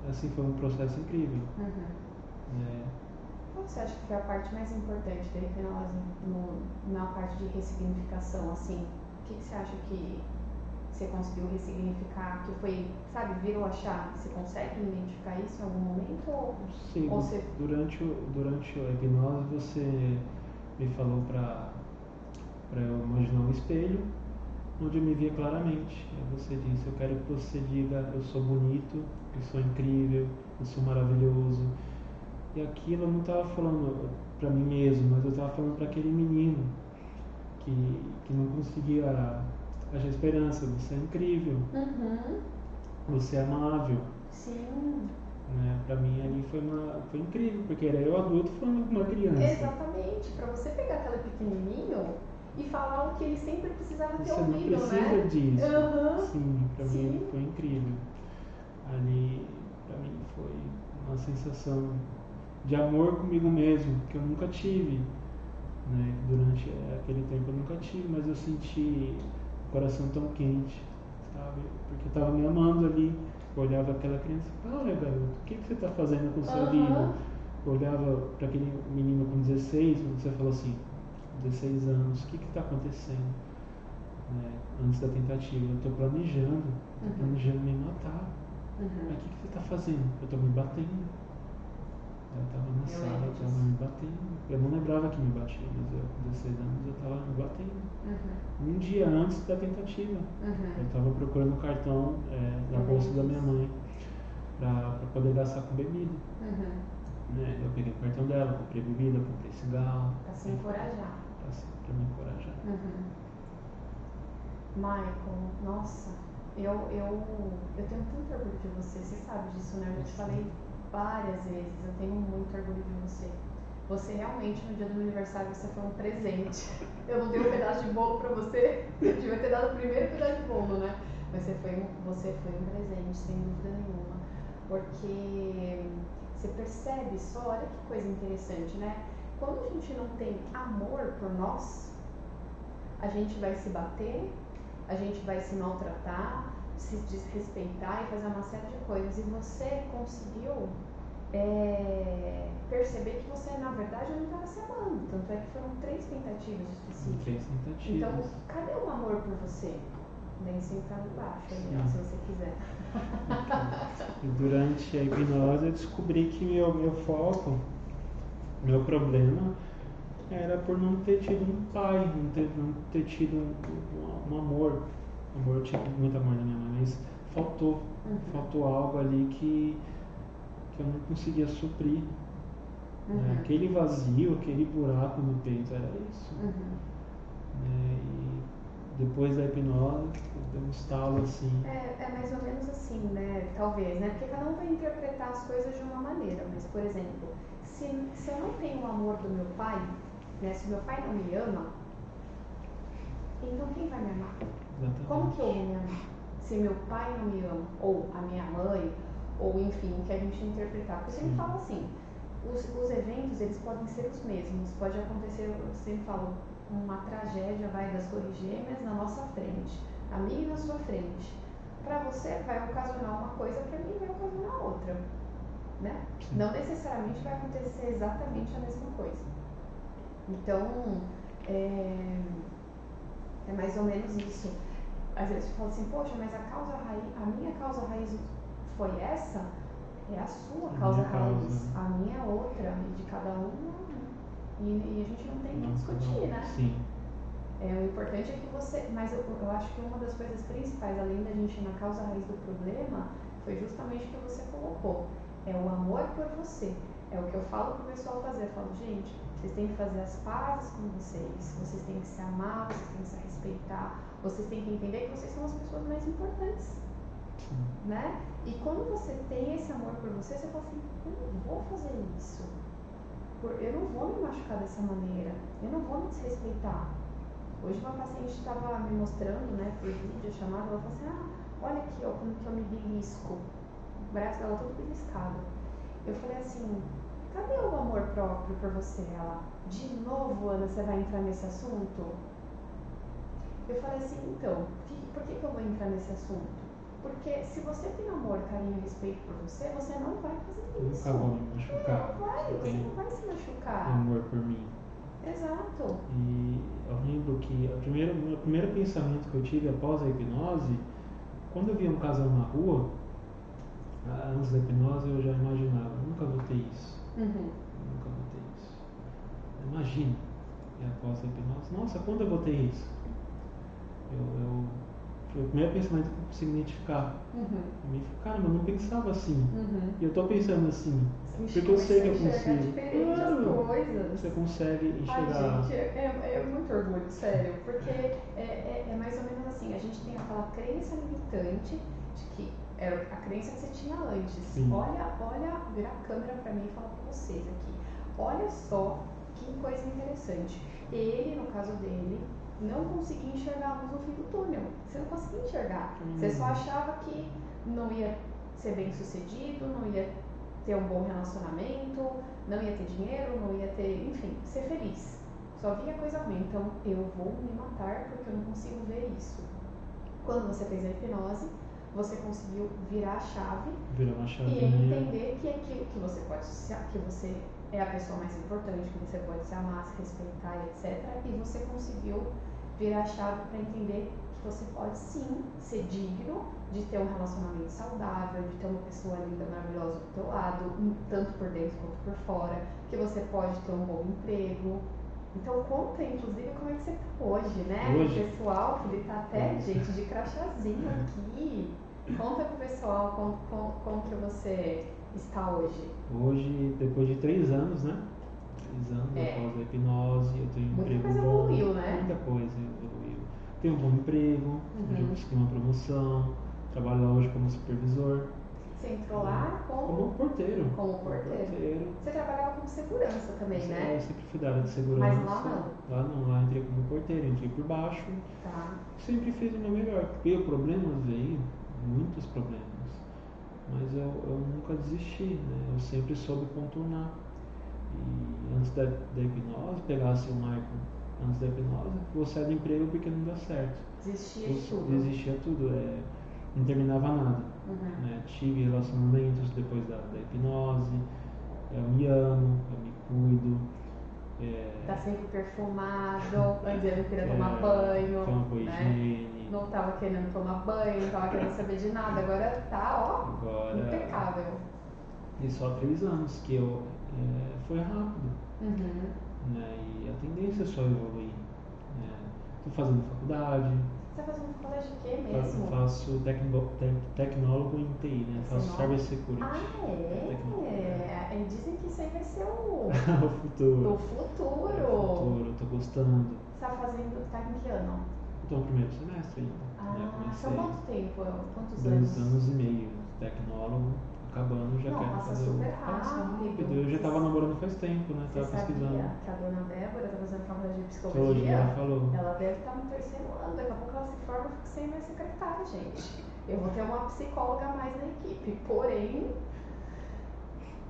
Assim, foi um processo incrível. Qual você acha que foi a parte mais importante da hipnose na parte de ressignificação, assim? O que você acha que você conseguiu ressignificar, que foi, sabe, virou a chave? Você consegue identificar isso em algum momento? Sim, durante a hipnose você me falou para eu imaginar um espelho onde eu me via claramente. Aí você disse: eu quero que você diga: eu sou bonito, eu sou incrível, eu sou maravilhoso. E aquilo eu não estava falando para mim mesmo, mas eu estava falando para aquele menino que não conseguia haja esperança, você é incrível, Uhum. você é amável. Sim. Né? Pra mim ali foi incrível, porque era eu adulto falando com uma criança. Exatamente. Pra você pegar aquele pequenininho e falar o que ele sempre precisava ter Você não ouvido, precisa né? disso. Uhum. Sim, pra mim Sim. foi incrível. Ali, pra mim foi uma sensação de amor comigo mesmo, que eu nunca tive. Né? Durante aquele tempo eu nunca tive, mas eu senti o coração tão quente, sabe? Porque eu estava me amando ali. Eu olhava aquela criança e falava, olha garoto, o que você está fazendo com sua vida? Uhum. Eu olhava para aquele menino com 16, quando você falou assim, 16 anos, o que está acontecendo? Né? Antes da tentativa, eu estou planejando me matar. Mas o que você está fazendo? Eu estou me batendo. Eu estava na sala, eu estava me batendo. Eu não lembrava que me batia, mas eu, com 16 anos eu estava me batendo. Um dia antes da tentativa. Eu estava procurando um cartão na bolsa da minha mãe para poder gastar com bebida. Né? Eu peguei o cartão dela, comprei bebida, comprei cigarro. Pra se encorajar. Pra me encorajar. Michael, nossa, eu tenho tanto orgulho de você, você sabe disso, né? Eu já te falei várias vezes, eu tenho muito orgulho de você. Você realmente, no dia do meu aniversário, você foi um presente. Eu não dei um pedaço de bolo pra você, eu devia ter dado o primeiro pedaço de bolo, né? Mas você foi um presente, sem dúvida nenhuma. Porque você percebe só, olha que coisa interessante, né? Quando a gente não tem amor por nós, a gente vai se bater, a gente vai se maltratar, se desrespeitar e fazer uma série de coisas. E você conseguiu perceber que você, na verdade, não estava se amando. Tanto é que foram 3 tentativas de suicídio. 3 tentativas. Então, cadê o amor por você? Nem sentar embaixo, ali, ó, se você quiser. E durante a hipnose eu descobri que meu foco, meu problema, era por não ter tido um pai, não ter tido um amor. Eu tive muito amor na minha mãe, mas faltou algo ali que eu não conseguia suprir. Né? Aquele vazio, aquele buraco no peito, era isso. Né? E depois da hipnose, deu um estalo assim. É mais ou menos assim, né? Talvez, né? Porque cada um vai interpretar as coisas de uma maneira. Mas, por exemplo, se eu não tenho o amor do meu pai, né? Se meu pai não me ama, então quem vai me amar? Exatamente. Como que eu vou me amar? Se meu pai não me ama, ou a minha mãe, ou enfim, o que a gente interpretar. Porque eu sempre falo assim, os eventos, eles podem ser os mesmos. Pode acontecer, eu sempre falo, uma tragédia vai das Torres Gêmeas na nossa frente, a minha e na sua frente. Para você vai ocasionar uma coisa, para mim vai ocasionar outra, né? Não necessariamente vai acontecer exatamente a mesma coisa. Então, é mais ou menos isso. Às vezes você fala assim, poxa, mas a minha causa raiz foi essa? É a sua causa raiz. A minha é outra. E de cada um, e a gente não tem que discutir, né? Sim. O importante é que você... Mas eu acho que uma das coisas principais, além da gente ir na causa raiz do problema, foi justamente o que você colocou. É o amor por você. É o que eu falo pro pessoal fazer. Eu falo, gente, vocês têm que fazer as pazes com vocês têm que se amar, vocês têm que se respeitar, vocês têm que entender que vocês são as pessoas mais importantes. Né? E quando você tem esse amor por você, você fala assim, eu não vou fazer isso. Eu não vou me machucar dessa maneira. Eu não vou me desrespeitar. Hoje uma paciente estava me mostrando, né, por vídeo, chamada, ela falou assim, olha aqui, ó, como que eu me belisco. O braço dela todo beliscado. Eu falei assim, cadê o amor próprio por você? Ela, de novo, Ana, você vai entrar nesse assunto? Eu falei assim, então, por que eu vou entrar nesse assunto? Porque se você tem amor, carinho e respeito por você, você não vai fazer isso. Nunca vou me machucar. Você não vai se machucar. Amor por mim. Exato. E eu lembro que o primeiro pensamento que eu tive após a hipnose, quando eu via um casal na rua, antes da hipnose eu já imaginava, nunca vou ter isso. Nunca vou ter isso. Imagina. E após a hipnose, nossa, quando eu vou ter isso? Eu Foi o primeiro pensamento que eu consegui identificar. Me falei, caramba, eu não pensava assim. E eu tô pensando assim. Porque eu sei que eu consigo. Diferente as coisas. Você consegue enxergar. Ai, gente, é muito orgulho, sério. Porque é mais ou menos assim, a gente tem aquela crença limitante de que era a crença que você tinha antes. Sim. Olha, vira a câmera pra mim e fala pra vocês aqui. Olha só que coisa interessante. Ele, no caso dele, não conseguia enxergar a luz no fim do túnel. Você não conseguia enxergar. Você só achava que não ia ser bem sucedido, não ia ter um bom relacionamento, não ia ter dinheiro, não ia ter, enfim, ser feliz. Só via coisa ruim. Então, eu vou me matar porque eu não consigo ver isso. Quando você fez a hipnose, você conseguiu virar a chave e entender que aquilo que você pode que você é a pessoa mais importante, que você pode se amar, se respeitar, etc. E você conseguiu virar a chave para entender que você pode sim ser digno de ter um relacionamento saudável, de ter uma pessoa linda, maravilhosa do teu lado, tanto por dentro quanto por fora, que você pode ter um bom emprego. Então conta, inclusive, como é que você tá hoje, né? Hoje? O pessoal, que ele tá até, gente, de crachazinho aqui. Conta pro pessoal como que você está hoje. Hoje, depois de 3 anos, né? 3 anos após a hipnose, eu tenho um emprego bom. Muita coisa evoluiu, né? Muita coisa evoluiu. Tenho um bom emprego, hoje eu consegui uma promoção, trabalho lá hoje como supervisor. Você entrou lá como porteiro. Como porteiro. Você trabalhava como segurança também, né? Eu sempre fui da área de segurança. Mas lá não? Lá não, lá entrei como porteiro, entrei por baixo. Tá. Sempre fiz o meu melhor. Veio problemas, veio muitos problemas. Mas eu nunca desisti, né? Eu sempre soube contornar. E antes da hipnose, pegasse o Marco antes da hipnose, vou sair do emprego porque não dá certo. Desistia de tudo. Desistia tudo, não terminava nada. Né? Tive relacionamentos depois da hipnose, eu me amo, eu me cuido. Tá sempre perfumado, antes ele não queria tomar banho. Toma com higiene. Não tava querendo tomar banho, não tava querendo saber de nada. Agora tá, impecável. E só 3 anos que eu foi rápido. Né? E a tendência é só evoluir. Estou fazendo faculdade. Você tá fazendo faculdade de quê mesmo? Eu faço tecnólogo em TI, né? Faço Cyber Security. E dizem que isso aí vai ser o futuro. O futuro. Eu tô gostando. Você tá fazendo, tá em que ano? Eu tô no primeiro semestre ainda. São quanto tempo? Quantos 2 anos e meio. Tecnólogo, acabando, já quero fazer super rápido. Eu já tava namorando faz tempo, né? Tava pesquisando. Sabia que a dona Débora tá fazendo faculdade de psicologia? Ela falou. Ela deve estar no 3º ano, daqui a pouco ela se forma e fica sem minha secretária, gente. Eu vou ter uma psicóloga a mais na equipe, porém,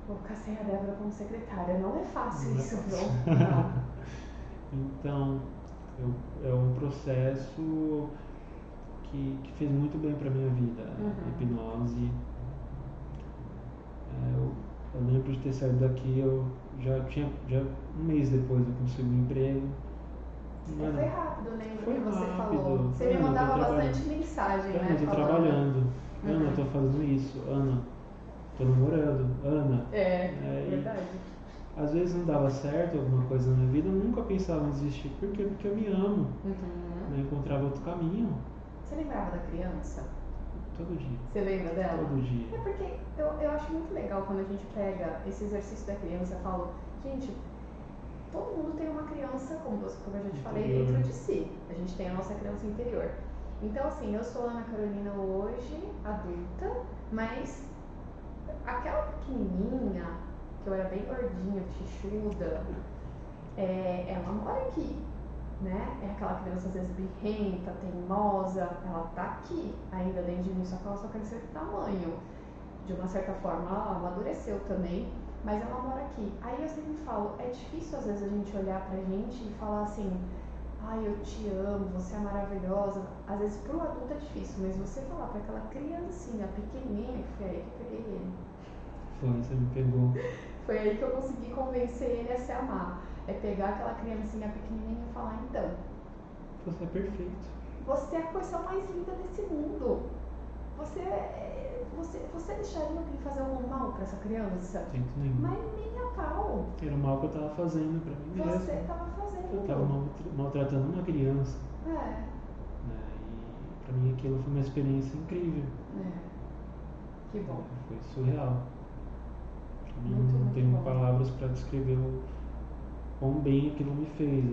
vou ficar sem a Débora como secretária. Não é fácil isso, viu? Não. Então, é um processo que fez muito bem pra minha vida. A hipnose. Eu lembro de ter saído daqui, eu já um mês depois eu consegui um emprego. Foi rápido, lembro que você rápido. Falou. Você me mandava bastante mensagem, né? Eu tô trabalhando. Ana, tô fazendo isso. Ana, tô namorando. Ana. Verdade. Às vezes não dava certo alguma coisa na minha vida, eu nunca pensava em desistir. Por quê? Porque eu me amo. Eu encontrava outro caminho. Você lembrava da criança? Todo dia. Você lembra dela? Todo dia. É porque eu acho muito legal quando a gente pega esse exercício da criança e fala, gente, todo mundo tem uma criança, como eu já te falei, dentro de si. A gente tem a nossa criança interior. Então, assim, eu sou a Ana Carolina hoje, adulta, mas aquela pequenininha, que eu era bem gordinha, bichuda, ela mora aqui. Né? É aquela criança às vezes birrenta, teimosa, ela tá aqui ainda dentro de mim, só que ela só cresceu de tamanho. De uma certa forma, ela amadureceu também, mas ela mora aqui. Aí eu sempre falo, é difícil às vezes a gente olhar pra gente e falar assim, ai, eu te amo, você é maravilhosa. Às vezes pro adulto é difícil, mas você falar pra aquela criancinha pequenininha, que foi aí que eu peguei ele. Foi, você me pegou. Foi aí que eu consegui convencer ele a se amar. É pegar aquela criancinha pequenininha e falar, então, você é perfeito. Você é a coisa mais linda desse mundo. Você deixaria alguém fazer um mal pra essa criança? Jeito nenhum. Mas nem a pau. Era o mal que eu tava fazendo pra mim mesmo. Você tava fazendo. Eu tava maltratando uma criança. E Pra mim aquilo foi uma experiência incrível. Que bom. Foi surreal. Pra mim Muito, não muito tenho bom. palavras para descrever o quão bem aquilo me fez.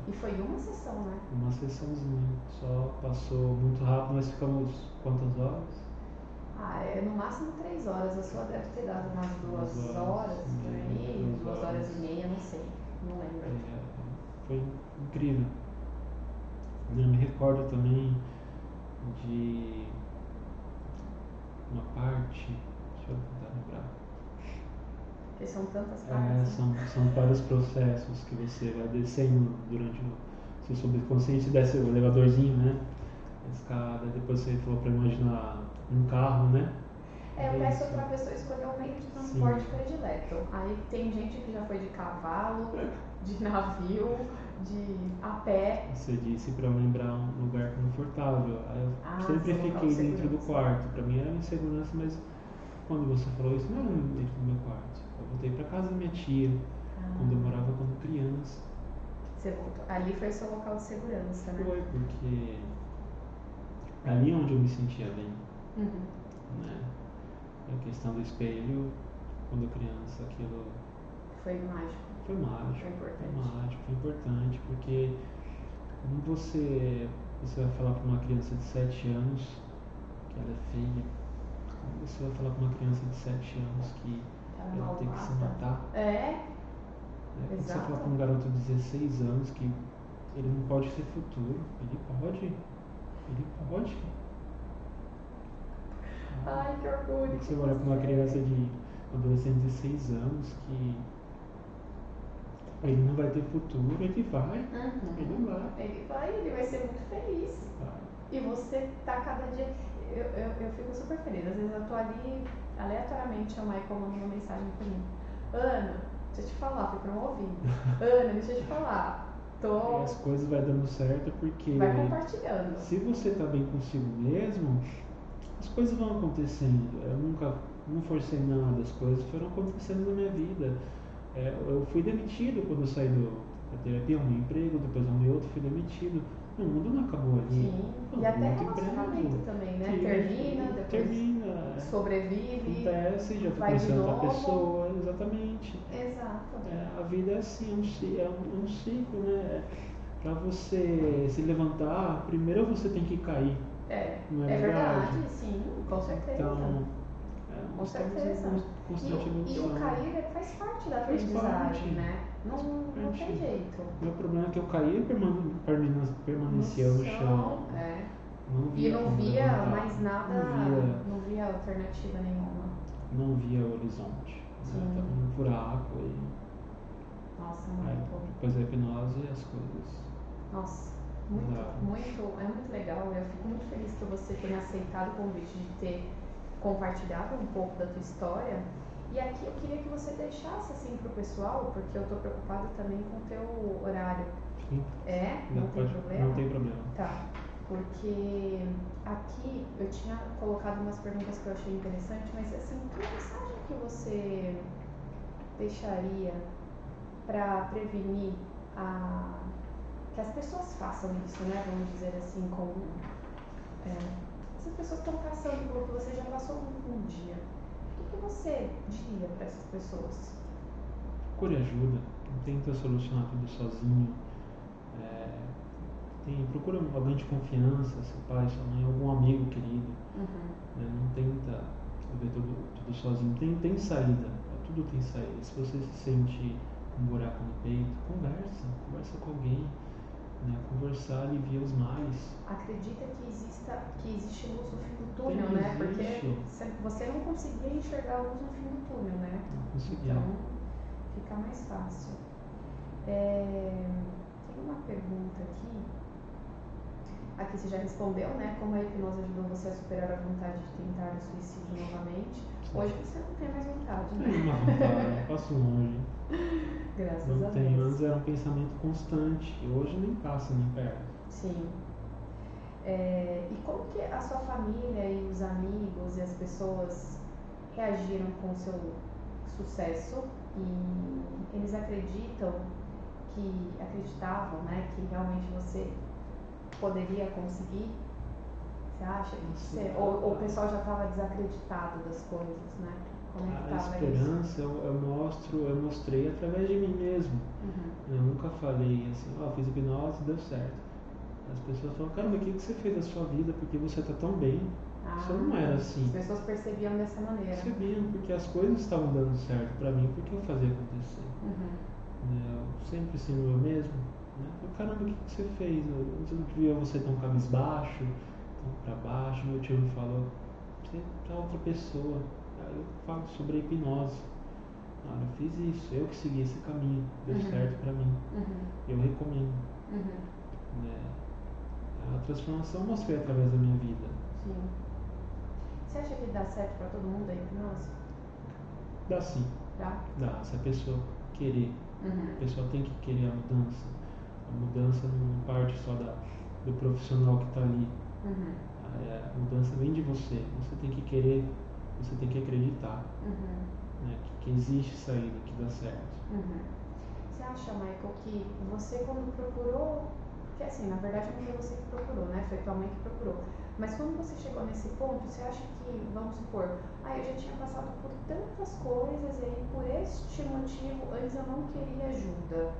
E foi uma sessão, né? Uma sessãozinha. Só passou muito rápido, nós ficamos quantas horas? No máximo 3 horas. A sua deve ter dado umas 2 horas, por aí, 2 horas e meia, não sei. Não lembro. Foi incrível. Eu me recordo também de uma parte, deixa eu tentar lembrar. Porque são tantas partes. São vários processos que você vai descendo durante o seu subconsciente, desce o elevadorzinho, né? A escada, depois você falou pra imaginar um carro, né? Eu peço pra pessoa escolher um meio de transporte predileto. Aí tem gente que já foi de cavalo, de navio, a pé. Você disse pra eu lembrar um lugar confortável. Aí eu sempre fiquei dentro do quarto. Pra mim era uma insegurança, mas quando você falou isso, não era dentro do meu quarto. Eu voltei pra casa da minha tia, quando eu morava como criança. Você voltou. Ali foi seu local de segurança, né? Foi, porque ali é onde eu me sentia bem. Né? A questão do espelho, quando criança, aquilo foi mágico. Foi mágico. Foi importante. Foi mágico, foi importante, porque quando você vai falar para uma criança de 7 anos que ela é feia, quando você vai falar para uma criança de 7 anos que ela tem que se matar. Quando você fala para um garoto de 16 anos que ele não pode ter futuro, ele pode. Ai, que orgulho. Você olha para uma criança de adolescente de 16 anos que ele não vai ter futuro, ele vai. Ele vai ser muito feliz. E você tá cada dia. Eu fico super feliz. Às vezes eu tô ali, aleatoriamente, a Michael manda uma mensagem pra mim. Ana, deixa eu te falar, foi pra um ouvido. Ana, deixa eu te falar. E as coisas vai dando certo porque. Vai compartilhando. Se você tá bem consigo mesmo, as coisas vão acontecendo. Eu nunca não forcei nada, as coisas foram acontecendo na minha vida. Eu fui demitido quando eu saí da terapia, arrumei emprego, depois arrumei outro, fui demitido. O mundo não acabou ali. Sim. E até relacionamento também, né? Termina, depois sobrevive. Acontece, já foi conhecendo outra pessoa, exatamente. Exato. A vida é assim, é um ciclo, né? Pra você se levantar, primeiro você tem que cair. Não é verdade, sim, com certeza. Então, com certeza. E o cair faz parte da aprendizagem, né? Não tem jeito. Meu problema é que eu caí e permanecia no chão. Não via mais nada, não via alternativa nenhuma. Não via horizonte. Estava num buraco e. Nossa, muito. Depois da hipnose as coisas. Nossa, é muito legal. Eu fico muito feliz que você tenha aceitado o convite de ter compartilhado um pouco da tua história. E aqui eu queria que você deixasse assim pro pessoal, porque eu tô preocupada também com o teu horário. Sim. Não tem problema? Não tem problema. Tá. Porque aqui eu tinha colocado umas perguntas que eu achei interessante, mas assim, que mensagem que você deixaria para prevenir que as pessoas façam isso, né? Vamos dizer assim, essas pessoas estão passando pelo que você já passou um dia. O que você diria para essas pessoas? Procure ajuda, não tenta solucionar tudo sozinho. Procura alguém de confiança, seu pai, sua mãe, algum amigo querido. Não tenta ver tudo sozinho. Tem saída, tudo tem saída. Se você se sente um buraco no peito, conversa com alguém. Conversar alivia os males. Acredita que existe luz no fim do túnel, né? Porque você não conseguia enxergar a luz no fim do túnel, né? Não conseguia. Então fica mais fácil. Tem uma pergunta aqui. Aqui você já respondeu, né? Como a hipnose ajudou você a superar a vontade de tentar o suicídio novamente. Hoje você não tem mais vontade, né? Tem uma vontade, passo longe. Graças não a tem, Deus. Antes era um pensamento constante, hoje nem passa nem perto. Sim. E como que a sua família e os amigos e as pessoas reagiram com o seu sucesso? E eles acreditavam, né, que realmente você poderia conseguir Você acha? Assim, Ou o pessoal já estava desacreditado das coisas, né? Como é que a estava esperança isso? eu mostrei através de mim mesmo. Uhum. Eu nunca falei assim, fiz hipnose, deu certo. As pessoas falam, caramba, o que você fez da sua vida? Porque você está tão bem. Isso não era assim. As pessoas percebiam dessa maneira. Percebiam, porque as coisas estavam dando certo para mim, porque eu fazia acontecer. Eu sempre sendo eu mesmo. Né? Caramba, o que você fez? Eu não via você tão cabisbaixo, tão para baixo. Meu tio me falou, você é outra pessoa. Aí eu falo sobre a hipnose. Eu fiz isso, eu que segui esse caminho, deu certo para mim. Eu recomendo. Né? A transformação eu mostrei através da minha vida. Sim. Você acha que dá certo para todo mundo a hipnose? Dá sim. Dá, se a pessoa querer. A pessoa tem que querer a mudança. A mudança não parte só do profissional que está ali. A mudança vem de você. Você tem que querer, você tem que acreditar, né, que existe saída, que dá certo. Você acha, Michael, que você quando procurou, porque assim, na verdade não foi você que procurou, né? Foi tua mãe que procurou. Mas quando você chegou nesse ponto, você acha que, vamos supor, eu já tinha passado por tantas coisas e aí por este motivo antes eu não queria ajuda.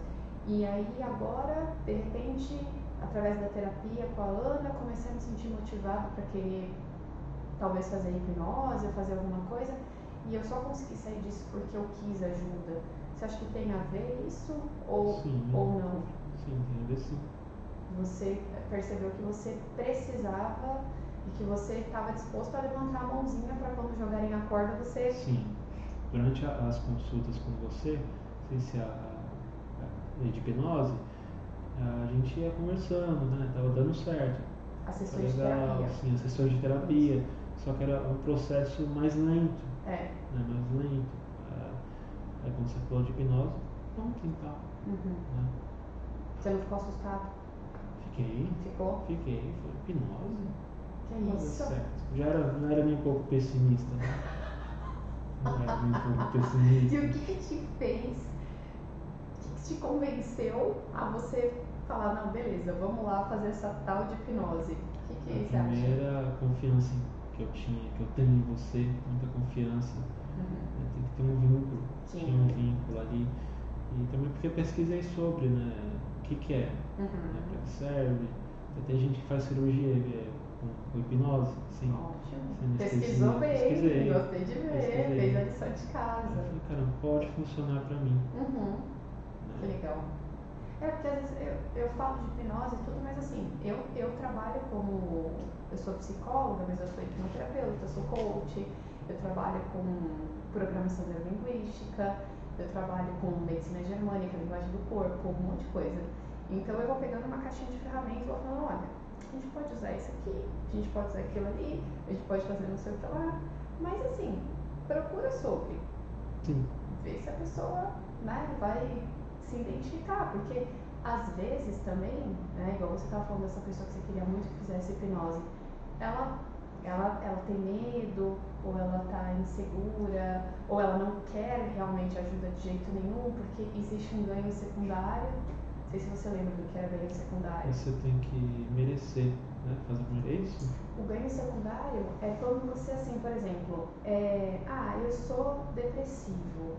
E aí agora, de repente, através da terapia com a Ana, comecei a me sentir motivada para querer talvez fazer hipnose ou fazer alguma coisa, e eu só consegui sair disso porque eu quis ajuda. Você acha que tem a ver isso ou não? Sim, tem a ver sim. Você percebeu que você precisava e que você estava disposto a levantar a mãozinha para quando jogarem a corda você... Sim. Durante as consultas com você, não sei se de hipnose, a gente ia conversando, né? Tava dando certo. As sessões de terapia. Sim, as sessões de terapia. Só que era um processo mais lento. Né? Mais lento. Aí quando você falou de hipnose, vamos tentar. Né? Você não ficou assustado? Fiquei. Ficou? Fiquei. Foi hipnose? Que isso? Certo. Não era nem um pouco pessimista, né? Não era nem um pouco pessimista. E o que te fez, o que te convenceu a você falar, não, beleza, vamos lá fazer essa tal de hipnose? O que você acha? A primeira confiança que eu tenho em você, muita confiança. Tem que ter um vínculo. Sim. Tem um vínculo ali. E também porque eu pesquisei sobre, né, o que é, né, para que serve. Tem gente que faz cirurgia com hipnose, sim. Ótimo. Pesquisou bem, pesquisei, gostei de ver, fez a lição de casa. Eu falei, caramba, pode funcionar para mim. Que legal. Porque às vezes eu falo de hipnose e tudo, mas assim, eu trabalho como... Eu sou psicóloga, mas eu sou hipnoterapeuta, eu sou coach, eu trabalho com programação neurolinguística, eu trabalho com medicina germânica, linguagem do corpo, um monte de coisa. Então eu vou pegando uma caixinha de ferramentas e vou falando, olha, a gente pode usar isso aqui, a gente pode usar aquilo ali, a gente pode fazer não sei o que lá, mas assim, procura sobre. Sim. Ver se a pessoa, né, vai se identificar, porque às vezes também, né, igual você estava falando dessa pessoa que você queria muito que fizesse hipnose, ela tem medo, ou ela está insegura, ou ela não quer realmente ajuda de jeito nenhum, porque existe um ganho secundário. Não sei se você lembra do que era ganho secundário. Você tem que merecer, né, fazer primeiro isso. O ganho secundário é quando você, assim, por exemplo, eu sou depressivo.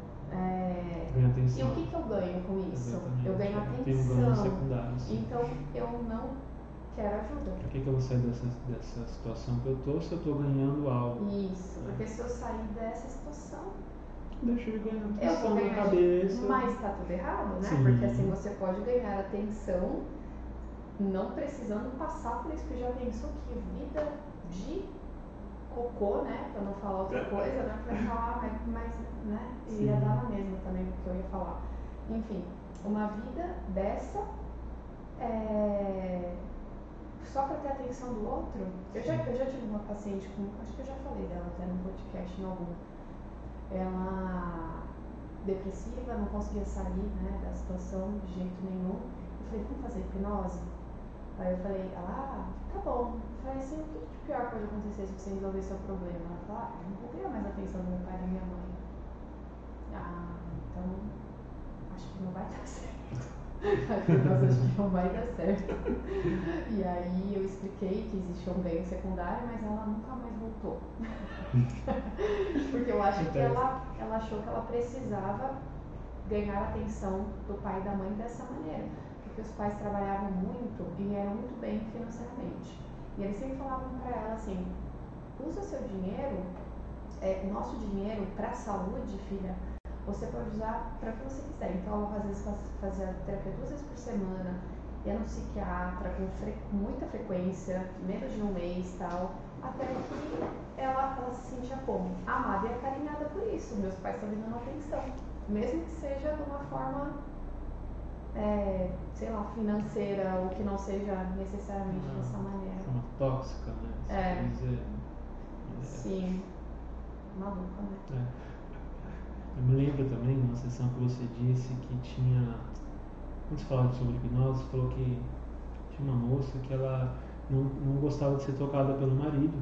Ganha atenção. E o que eu ganho com isso? Exatamente. Eu ganho atenção. Tem um ganho secundário, sim. Então eu não quero ajuda. Por que eu vou sair dessa situação que eu tô se eu tô ganhando algo? Isso, porque se eu sair dessa situação, deixa eu ganhar eu atenção vou na ganhar, cabeça. mas tá tudo errado, né? Sim. Porque assim você pode ganhar atenção não precisando passar por isso, que já pensou que vida de cocô, né? Pra não falar outra coisa, né? Pra falar, mas né? Ia dar na mesma também o que eu ia falar. Enfim, uma vida dessa só para ter a atenção do outro. Eu já tive uma paciente com, acho que eu já falei dela até no podcast em algum. Ela depressiva, não conseguia sair, né, da situação de jeito nenhum. Eu falei, vamos fazer hipnose? Aí eu falei, tá bom. Eu falei assim, o que de pior pode acontecer se você resolver seu problema? Ela falou, eu não vou ganhar mais atenção do meu pai e da minha mãe. Então acho que não vai dar certo. Aí falei, nossa, acho que não vai dar certo. E aí eu expliquei que existia um ganho secundário, mas ela nunca mais voltou. Porque eu acho que ela achou que ela precisava ganhar a atenção do pai e da mãe dessa maneira. Porque os pais trabalhavam muito e eram muito bem financeiramente. E eles sempre falavam para ela assim, usa seu dinheiro, o nosso dinheiro para a saúde, filha, você pode usar para o que você quiser. Então ela às vezes fazia terapia 2 vezes por semana, ia no psiquiatra com muita frequência, menos de um mês e tal, até que ela se sentia como? Amada e acarinhada por isso. Meus pais estão me dando atenção, mesmo que seja de uma forma, sei lá, financeira, ou que não seja necessariamente dessa maneira. Forma tóxica, né? Sim, maluca, né? Eu me lembro também, numa sessão que você disse que tinha, quando você falava sobre hipnose, você falou que tinha uma moça que ela não gostava de ser tocada pelo marido.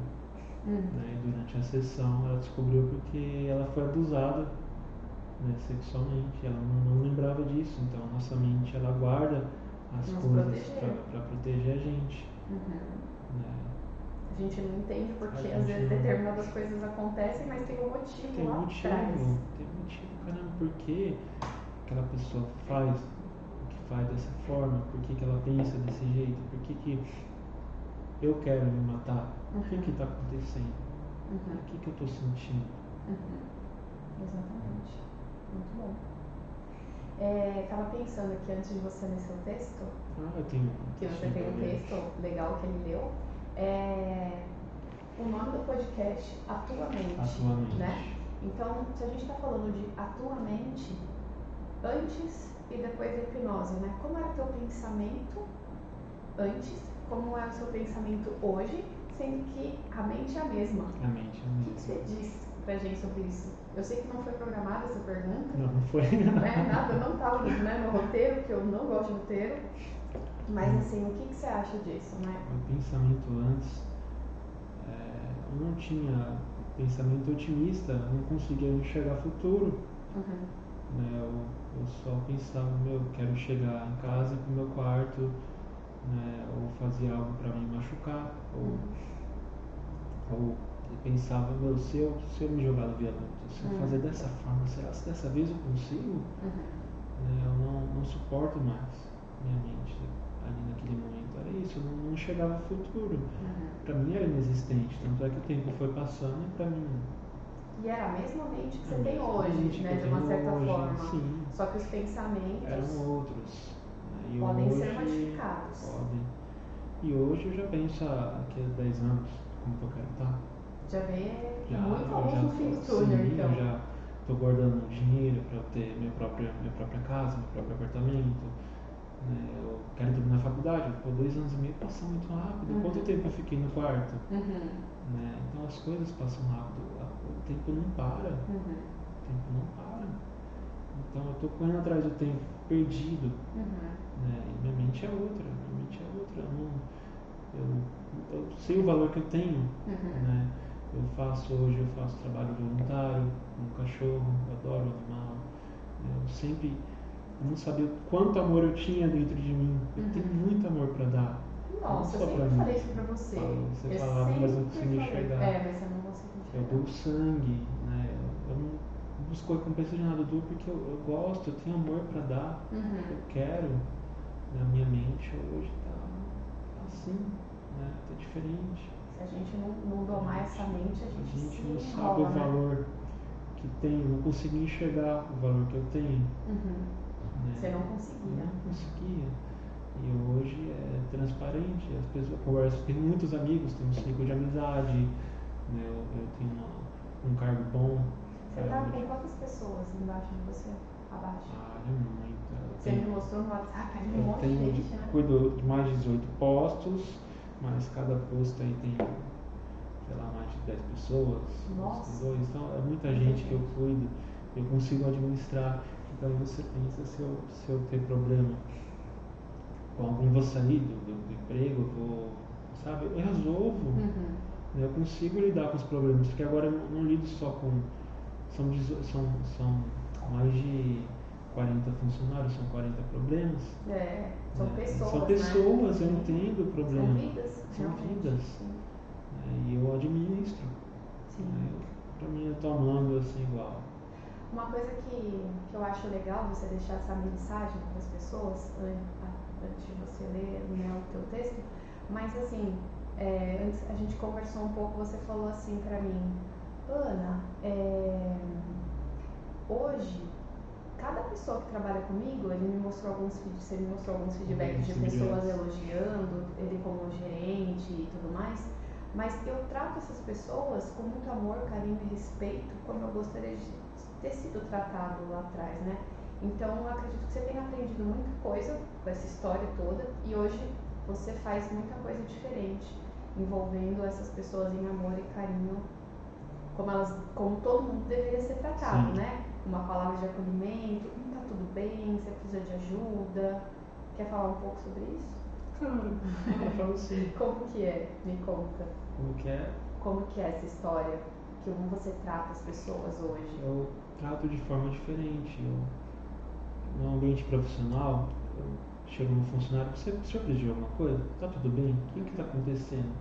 Né? E durante a sessão ela descobriu porque ela foi abusada, né, sexualmente. Ela não lembrava disso. Então a nossa mente ela guarda as coisas para proteger a gente. Né? A gente não entende porque às vezes determinadas coisas acontecem, mas tem um motivo lá atrás. Tem motivo, caramba, por que aquela pessoa faz o que faz dessa forma? Por que ela pensa desse jeito? Por que eu quero me matar? O que está acontecendo? O que eu estou sentindo? Exatamente. Muito bom. Estava pensando aqui antes de você ler seu texto. Eu tenho. Que você tem um texto legal que ele leu. O nome do podcast, Atuamente. Né? Então, se a gente está falando de atuamente, antes e depois da hipnose, né? Como era o teu pensamento antes? Como é o seu pensamento hoje? Sendo que a mente é a mesma. A mente é a mesma. O que você diz pra gente sobre isso? Eu sei que não foi programada essa pergunta. Não foi. Nada, não estava no roteiro, porque eu não gosto de roteiro. Mas assim, o que você acha disso, né? O pensamento antes, eu não tinha pensamento otimista, não conseguia enxergar futuro. Né? Eu só pensava, quero chegar em casa pro meu quarto, né? Ou fazer algo para me machucar, ou pensava, se eu me jogar no viaduto, se eu fazer dessa forma, será que dessa vez eu consigo? Né? Eu não suporto mais minha mente ali naquele momento. Era isso, eu não enxergava o futuro. Para mim era inexistente, tanto é que o tempo foi passando e para mim. E era a mesma mente que você tem hoje, né, de uma certa forma. Sim. Só que os pensamentos eram outros. Né? Podem ser modificados. Podem. E hoje eu já penso daqui a 10 anos como que eu quero estar. Já vê muito a luz no fim do túnel, então. Eu já estou guardando dinheiro para ter minha própria casa, meu próprio apartamento. Né? Eu quero terminar a faculdade, 2 anos e meio passam muito rápido. Quanto tempo eu fiquei no quarto? Né? Então as coisas passam rápido, o tempo não para. O tempo não para. Então eu estou correndo atrás do tempo perdido. Né? E minha mente é outra. Eu sei o valor que eu tenho. Né? Hoje eu faço trabalho voluntário com um cachorro, eu adoro o animal. Eu não sabia quanto amor eu tinha dentro de mim. Eu tenho muito amor para dar. Nossa, eu sempre falei isso pra você. Você falava, mas não conseguia enxergar. Mas eu não consigo enxergar. Eu dou sangue, né? Eu não busco recompensa de nada, eu dou porque eu gosto, eu tenho amor para dar. Eu quero. Na minha mente hoje tá assim, né? Tá diferente. Se a gente não domar essa mente, a gente não se sabe enrola, o valor que tem, não consigo enxergar o valor que eu tenho. Né? Você não conseguia. Não conseguia. E hoje é transparente, as pessoas conversam, tenho muitos amigos, tenho um ciclo de amizade, né? Eu tenho um cargo bom. Você tá com quantas pessoas embaixo de você? Abaixo? É muita. Você me mostrou no WhatsApp, um monte de gente, né? Cuido de mais de 18 postos, mas cada posto aí tem, sei lá, mais de 10 pessoas. Nossa! Então é muita gente que eu cuido, eu consigo administrar. Então você pensa, se eu ter problema com alguém, vou sair do emprego, eu resolvo. Eu consigo lidar com os problemas, porque agora eu não lido só com. São mais de 40 funcionários, são 40 problemas. São né? pessoas. São pessoas, né? eu entendo o problema. São vidas. São realmente. vidas. Sim. E eu administro. Sim. Pra mim, eu tô amando assim igual. Uma coisa que eu acho legal você deixar essa mensagem para as pessoas, antes de você ler, né, o teu texto, mas assim, antes a gente conversou um pouco, você falou assim para mim, Ana, hoje, cada pessoa que trabalha comigo, ele me mostrou alguns vídeos, você me mostrou alguns feedbacks de pessoas elogiando ele como gerente e tudo mais, mas eu trato essas pessoas com muito amor, carinho e respeito, como eu gostaria de ter sido tratado lá atrás, né? Então, eu acredito que você tenha aprendido muita coisa com essa história toda e hoje você faz muita coisa diferente, envolvendo essas pessoas em amor e carinho, como todo mundo deveria ser tratado, Sim. né? Uma palavra de acolhimento, tá tudo bem, você precisa de ajuda. Quer falar um pouco sobre isso? Claro, eu falo assim. Como que é? Me conta. Como que é? Como que é essa história? Como você trata as pessoas hoje? Eu trato de forma diferente. No ambiente profissional, eu chego no funcionário, você precisa de alguma coisa? Tá tudo bem? O que tá acontecendo?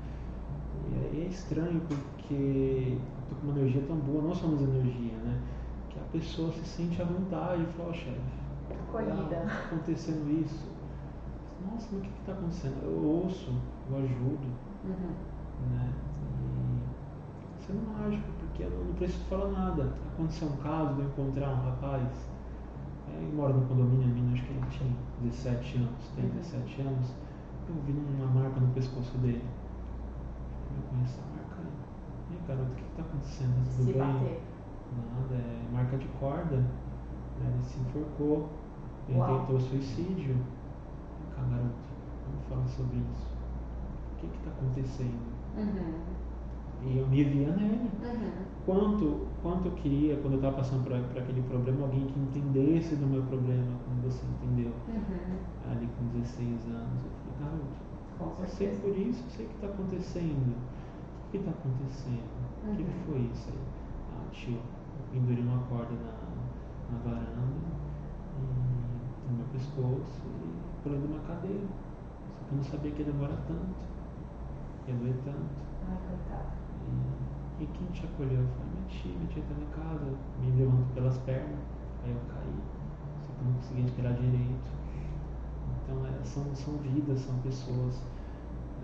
E aí é estranho porque eu tô com uma energia tão boa, nós somos energia, né? Que a pessoa se sente à vontade e fala, ó, chefe, Acolhida. tá acontecendo isso. Nossa, mas o que tá acontecendo? Eu ouço, eu ajudo, né? E sendo mágico, porque eu não preciso falar nada. Aconteceu um caso de eu encontrar um rapaz, ele mora no condomínio, a menina, acho que ele tinha 17 anos, tem 17 anos, eu vi uma marca no pescoço dele. Eu conheço a marca aí. E aí, garoto, o que tá acontecendo? Tudo Se bem? bater. Nada, é marca de corda. Ele se enforcou, ele tentou suicídio. Vem cá, garoto, vamos falar sobre isso. O que tá acontecendo? E eu me via nele. Quanto eu queria, quando eu estava passando por aquele problema, alguém que entendesse do meu problema, como você entendeu. Ali com 16 anos, eu falei, garoto, eu sei por isso, eu sei o que está acontecendo. O que está acontecendo? O que foi isso aí? Tio, eu pendurei uma corda na varanda e no meu pescoço e pulei de uma cadeira. Só que eu não sabia que ia demorar tanto, ia doer tanto. Ai, coitado. E quem te acolheu? Eu falei, minha tia tá na casa, me levantou pelas pernas, aí eu caí, só que eu não conseguia respirar direito. Então são vidas, são pessoas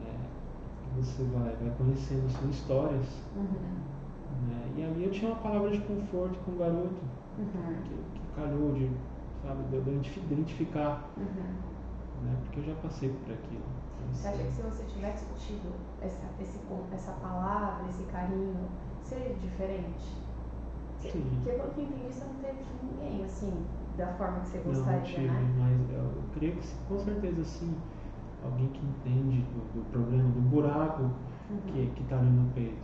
que você vai conhecendo, são histórias. Né? E ali eu tinha uma palavra de conforto com o garoto, que calhou de, sabe, de eu identificar, né? Porque eu já passei por aquilo. Você acha que se você tivesse tido essa palavra, esse carinho, seria diferente? Sim. Porque pelo que entendi, você não teve ninguém assim, da forma que você gostaria, não tive, né? Mas eu creio que com certeza sim. Alguém que entende do problema, do buraco que está ali no peito.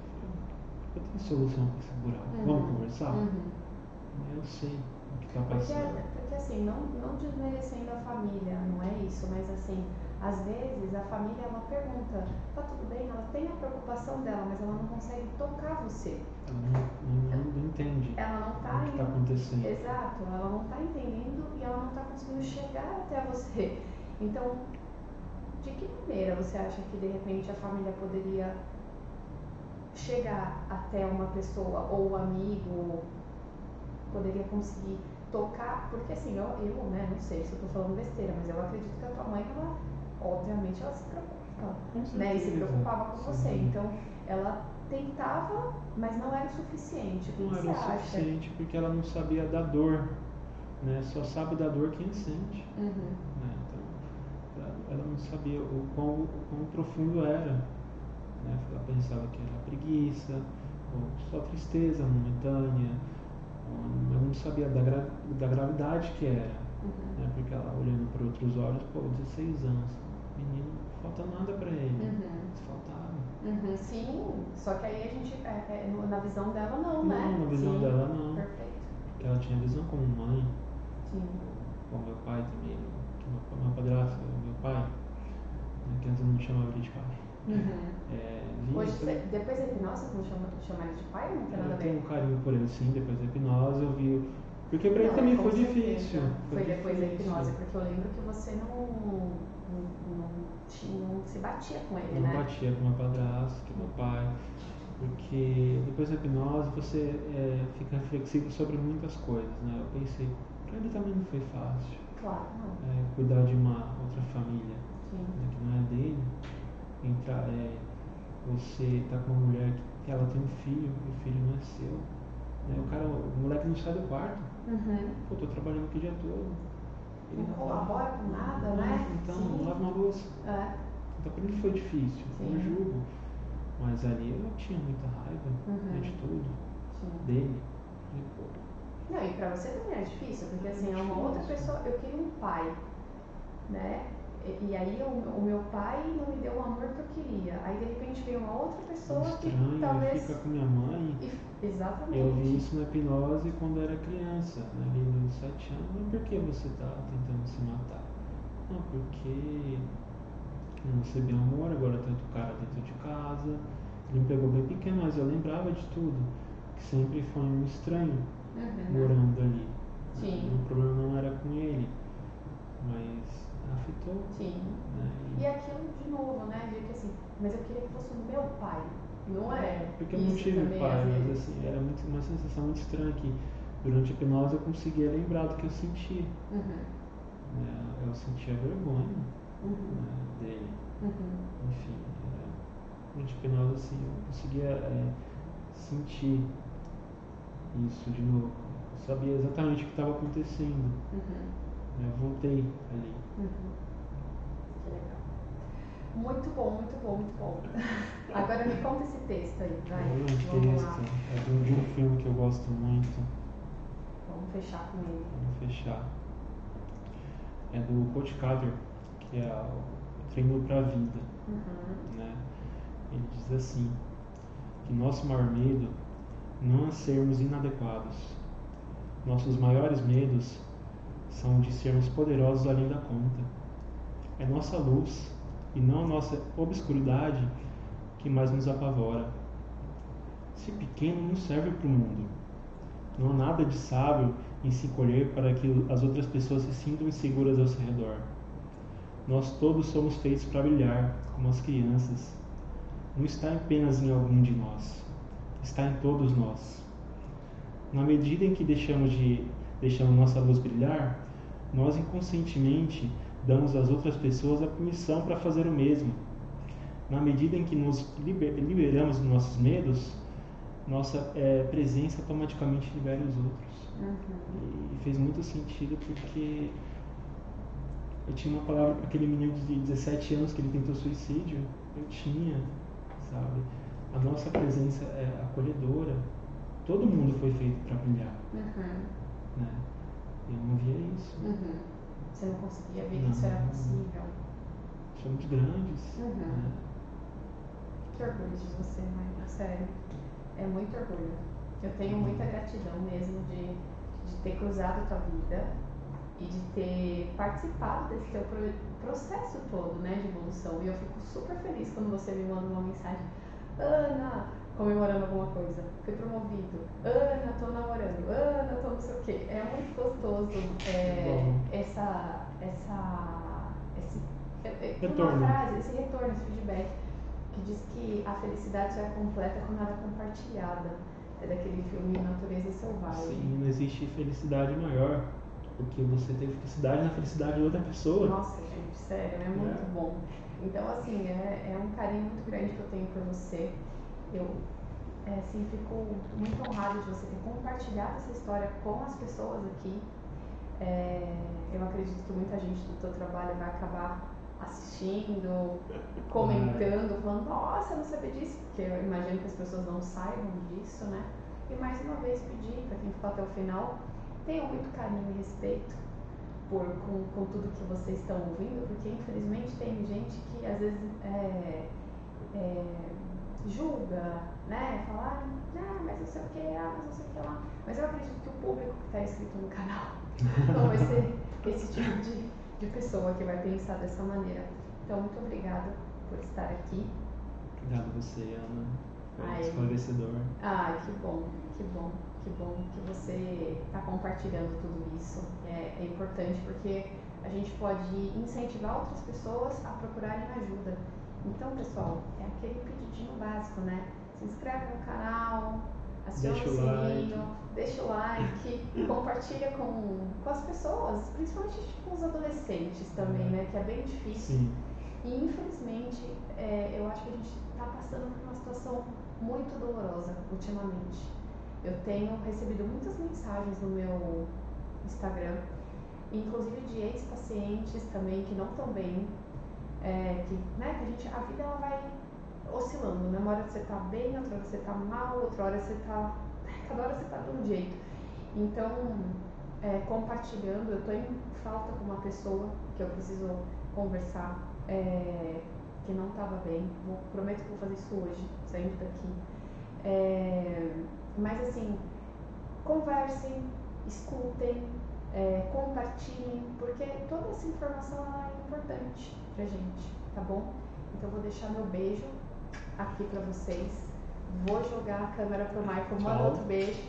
Eu tenho solução para esse buraco. Vamos conversar? Eu sei o que está passando. Porque assim, não desmerecendo a família, não é isso, mas assim, às vezes a família ela pergunta, tá tudo bem? Ela tem a preocupação dela, mas ela não consegue tocar você. Ela não entende ela não tá o que está acontecendo. Exato, ela não está entendendo e ela não está conseguindo chegar até você. Então, de que maneira você acha que de repente a família poderia chegar até uma pessoa ou um amigo, poderia conseguir tocar? Porque assim, eu né, não sei se eu estou falando besteira, mas eu acredito que a tua mãe, ela, obviamente, ela se preocupa, né, e se preocupava com você. Então, ela tentava, mas não era o suficiente. O que não você era o acha? suficiente porque ela não sabia da dor, né? Só sabe da dor quem sente. Né? Então, ela não sabia o quão profundo era. Né? Ela pensava que era preguiça, ou só tristeza momentânea. Ela não sabia da gravidade que era. Né? Porque ela, olhando por outros olhos, 16 anos, menino, não falta nada para ele. Faltava. Sim, só que aí a gente, na visão dela não, né? Não, na visão dela não. Perfeito. Porque ela tinha visão como mãe. Sim. Com meu pai também, meu padrasto, meu pai, né, que antes eu não chamava ele de pai. Hoje, depois da hipnose, você não chama ele de pai? Não tem nada a ver? Eu tenho um carinho por ele, sim. Depois da hipnose, eu vi Porque pra ele também com foi certeza. difícil. Foi depois da difícil. hipnose, porque eu lembro que você não se batia com ele, Eu né? não batia com meu padrasto, que meu pai, porque depois da hipnose você fica reflexivo sobre muitas coisas, né? Eu pensei, pra ele também não foi fácil. Claro, não. Cuidar de uma outra família, Sim. né, que não é dele, entrar, você tá com uma mulher que ela tem um filho e o filho não é seu. Né? O moleque não sai do quarto. Pô, tô trabalhando aqui o dia todo. Não colabora com nada, né? Então, Sim. lava uma louça. Então pra ele foi difícil, Sim. não julgo. Mas ali eu tinha muita raiva, né, de tudo. Sim. Dele. E, pô, não, e pra você também é difícil, porque assim, é uma outra pessoa, eu queria um pai, né? E aí o meu pai não me deu o amor que eu queria. Aí de repente veio uma outra pessoa estranho, que talvez. fica com minha mãe. Exatamente. Eu vi isso na hipnose quando eu era criança, né, ali nos 7 anos. Mas por que você tá tentando se matar? Não, porque eu não recebi amor, agora tanto cara dentro de casa. Ele me pegou bem pequeno, mas eu lembrava de tudo. Que sempre foi um estranho morando ali. Sim. O problema não era com ele, mas afetou. Sim. Né? E aquilo de novo, né? De que assim, mas eu queria que fosse o meu pai. Não é? Porque eu não tive pai, mas assim, era uma sensação muito estranha que durante a hipnose eu conseguia lembrar do que eu sentia. Eu sentia vergonha né, dele. Enfim, durante a hipnose assim, eu conseguia sentir isso de novo. Eu sabia exatamente o que estava acontecendo. Eu voltei ali. Que legal. Muito bom, muito bom, muito bom. Agora me conta esse texto aí, vai. Vamos lá. É de um filme que eu gosto muito. Vamos fechar com ele. Vamos fechar. É do Coach Carter, que é o Treino para a Vida. Né? Ele diz assim, que nosso maior medo não é sermos inadequados. Nossos maiores medos são de sermos poderosos além da conta. É nossa luz e não a nossa obscuridade que mais nos apavora. Ser pequeno não serve para o mundo. Não há nada de sábio em se encolher para que as outras pessoas se sintam inseguras ao seu redor. Nós todos somos feitos para brilhar, como as crianças. Não está apenas em algum de nós, está em todos nós. Na medida em que deixamos nossa luz brilhar, nós inconscientemente damos às outras pessoas a permissão para fazer o mesmo. Na medida em que nos liberamos dos nossos medos, nossa presença automaticamente libera os outros. E fez muito sentido porque eu tinha uma palavra para aquele menino de 17 anos que ele tentou suicídio. Eu tinha, sabe? A nossa presença é acolhedora. Todo mundo foi feito para brilhar. Né? Eu não via isso. Você não conseguia ver que isso era possível. Somos grandes. Né? Que orgulho de você, Maia. Sério. É muito orgulho. Eu tenho muita gratidão mesmo de ter cruzado a tua vida e de ter participado desse teu processo todo, né, de evolução. E eu fico super feliz quando você me manda uma mensagem: Ana, comemorando alguma coisa, fui promovido, Ana, tô namorando, Ana, tô não sei o quê. É muito gostoso retorno. Uma frase, esse retorno, esse feedback, que diz que a felicidade só é completa quando ela é compartilhada. É daquele filme Natureza Selvagem. Sim, não existe felicidade maior porque você tem felicidade na felicidade de outra pessoa. Nossa, gente, sério, é muito bom. Então, assim, é um carinho muito grande que eu tenho por você. Eu, assim, fico muito honrada de você ter compartilhado essa história com as pessoas aqui. Eu acredito que muita gente do teu trabalho vai acabar assistindo, comentando, falando: nossa, eu não sabia disso, porque eu imagino que as pessoas não saibam disso, né? E mais uma vez pedir para quem ficou até o final, tenham muito carinho e respeito com tudo que vocês estão ouvindo, porque infelizmente tem gente que às vezes julga, né? Fala, mas não sei o que, mas não sei o que lá. Mas eu acredito que o público que está inscrito no canal não vai ser esse tipo de pessoa que vai pensar dessa maneira. Então, muito obrigada por estar aqui. Obrigado a você, Ana. Foi esclarecedor. Que bom, que bom. Que bom que você está compartilhando tudo isso. É importante porque a gente pode incentivar outras pessoas a procurarem ajuda. Então, pessoal, é aquele pedidinho básico, né? Se inscreve no canal, aciona o sininho, deixa o like, compartilha com as pessoas, principalmente com os adolescentes também, né? Que é bem difícil. Sim. E infelizmente, eu acho que a gente está passando por uma situação muito dolorosa ultimamente. Eu tenho recebido muitas mensagens no meu Instagram, inclusive de ex-pacientes também que não estão bem, que a vida ela vai oscilando, né? Uma hora você tá bem, outra hora você tá mal, outra hora você tá, cada hora você tá de um jeito. Então, compartilhando, eu tô em falta com uma pessoa que eu preciso conversar, que não estava bem. Prometo que vou fazer isso hoje, saindo daqui. Mas assim, conversem, escutem, compartilhem, porque toda essa informação ela é importante pra gente, tá bom? Então eu vou deixar meu beijo aqui pra vocês. Vou jogar a câmera pro Michael, manda outro beijo.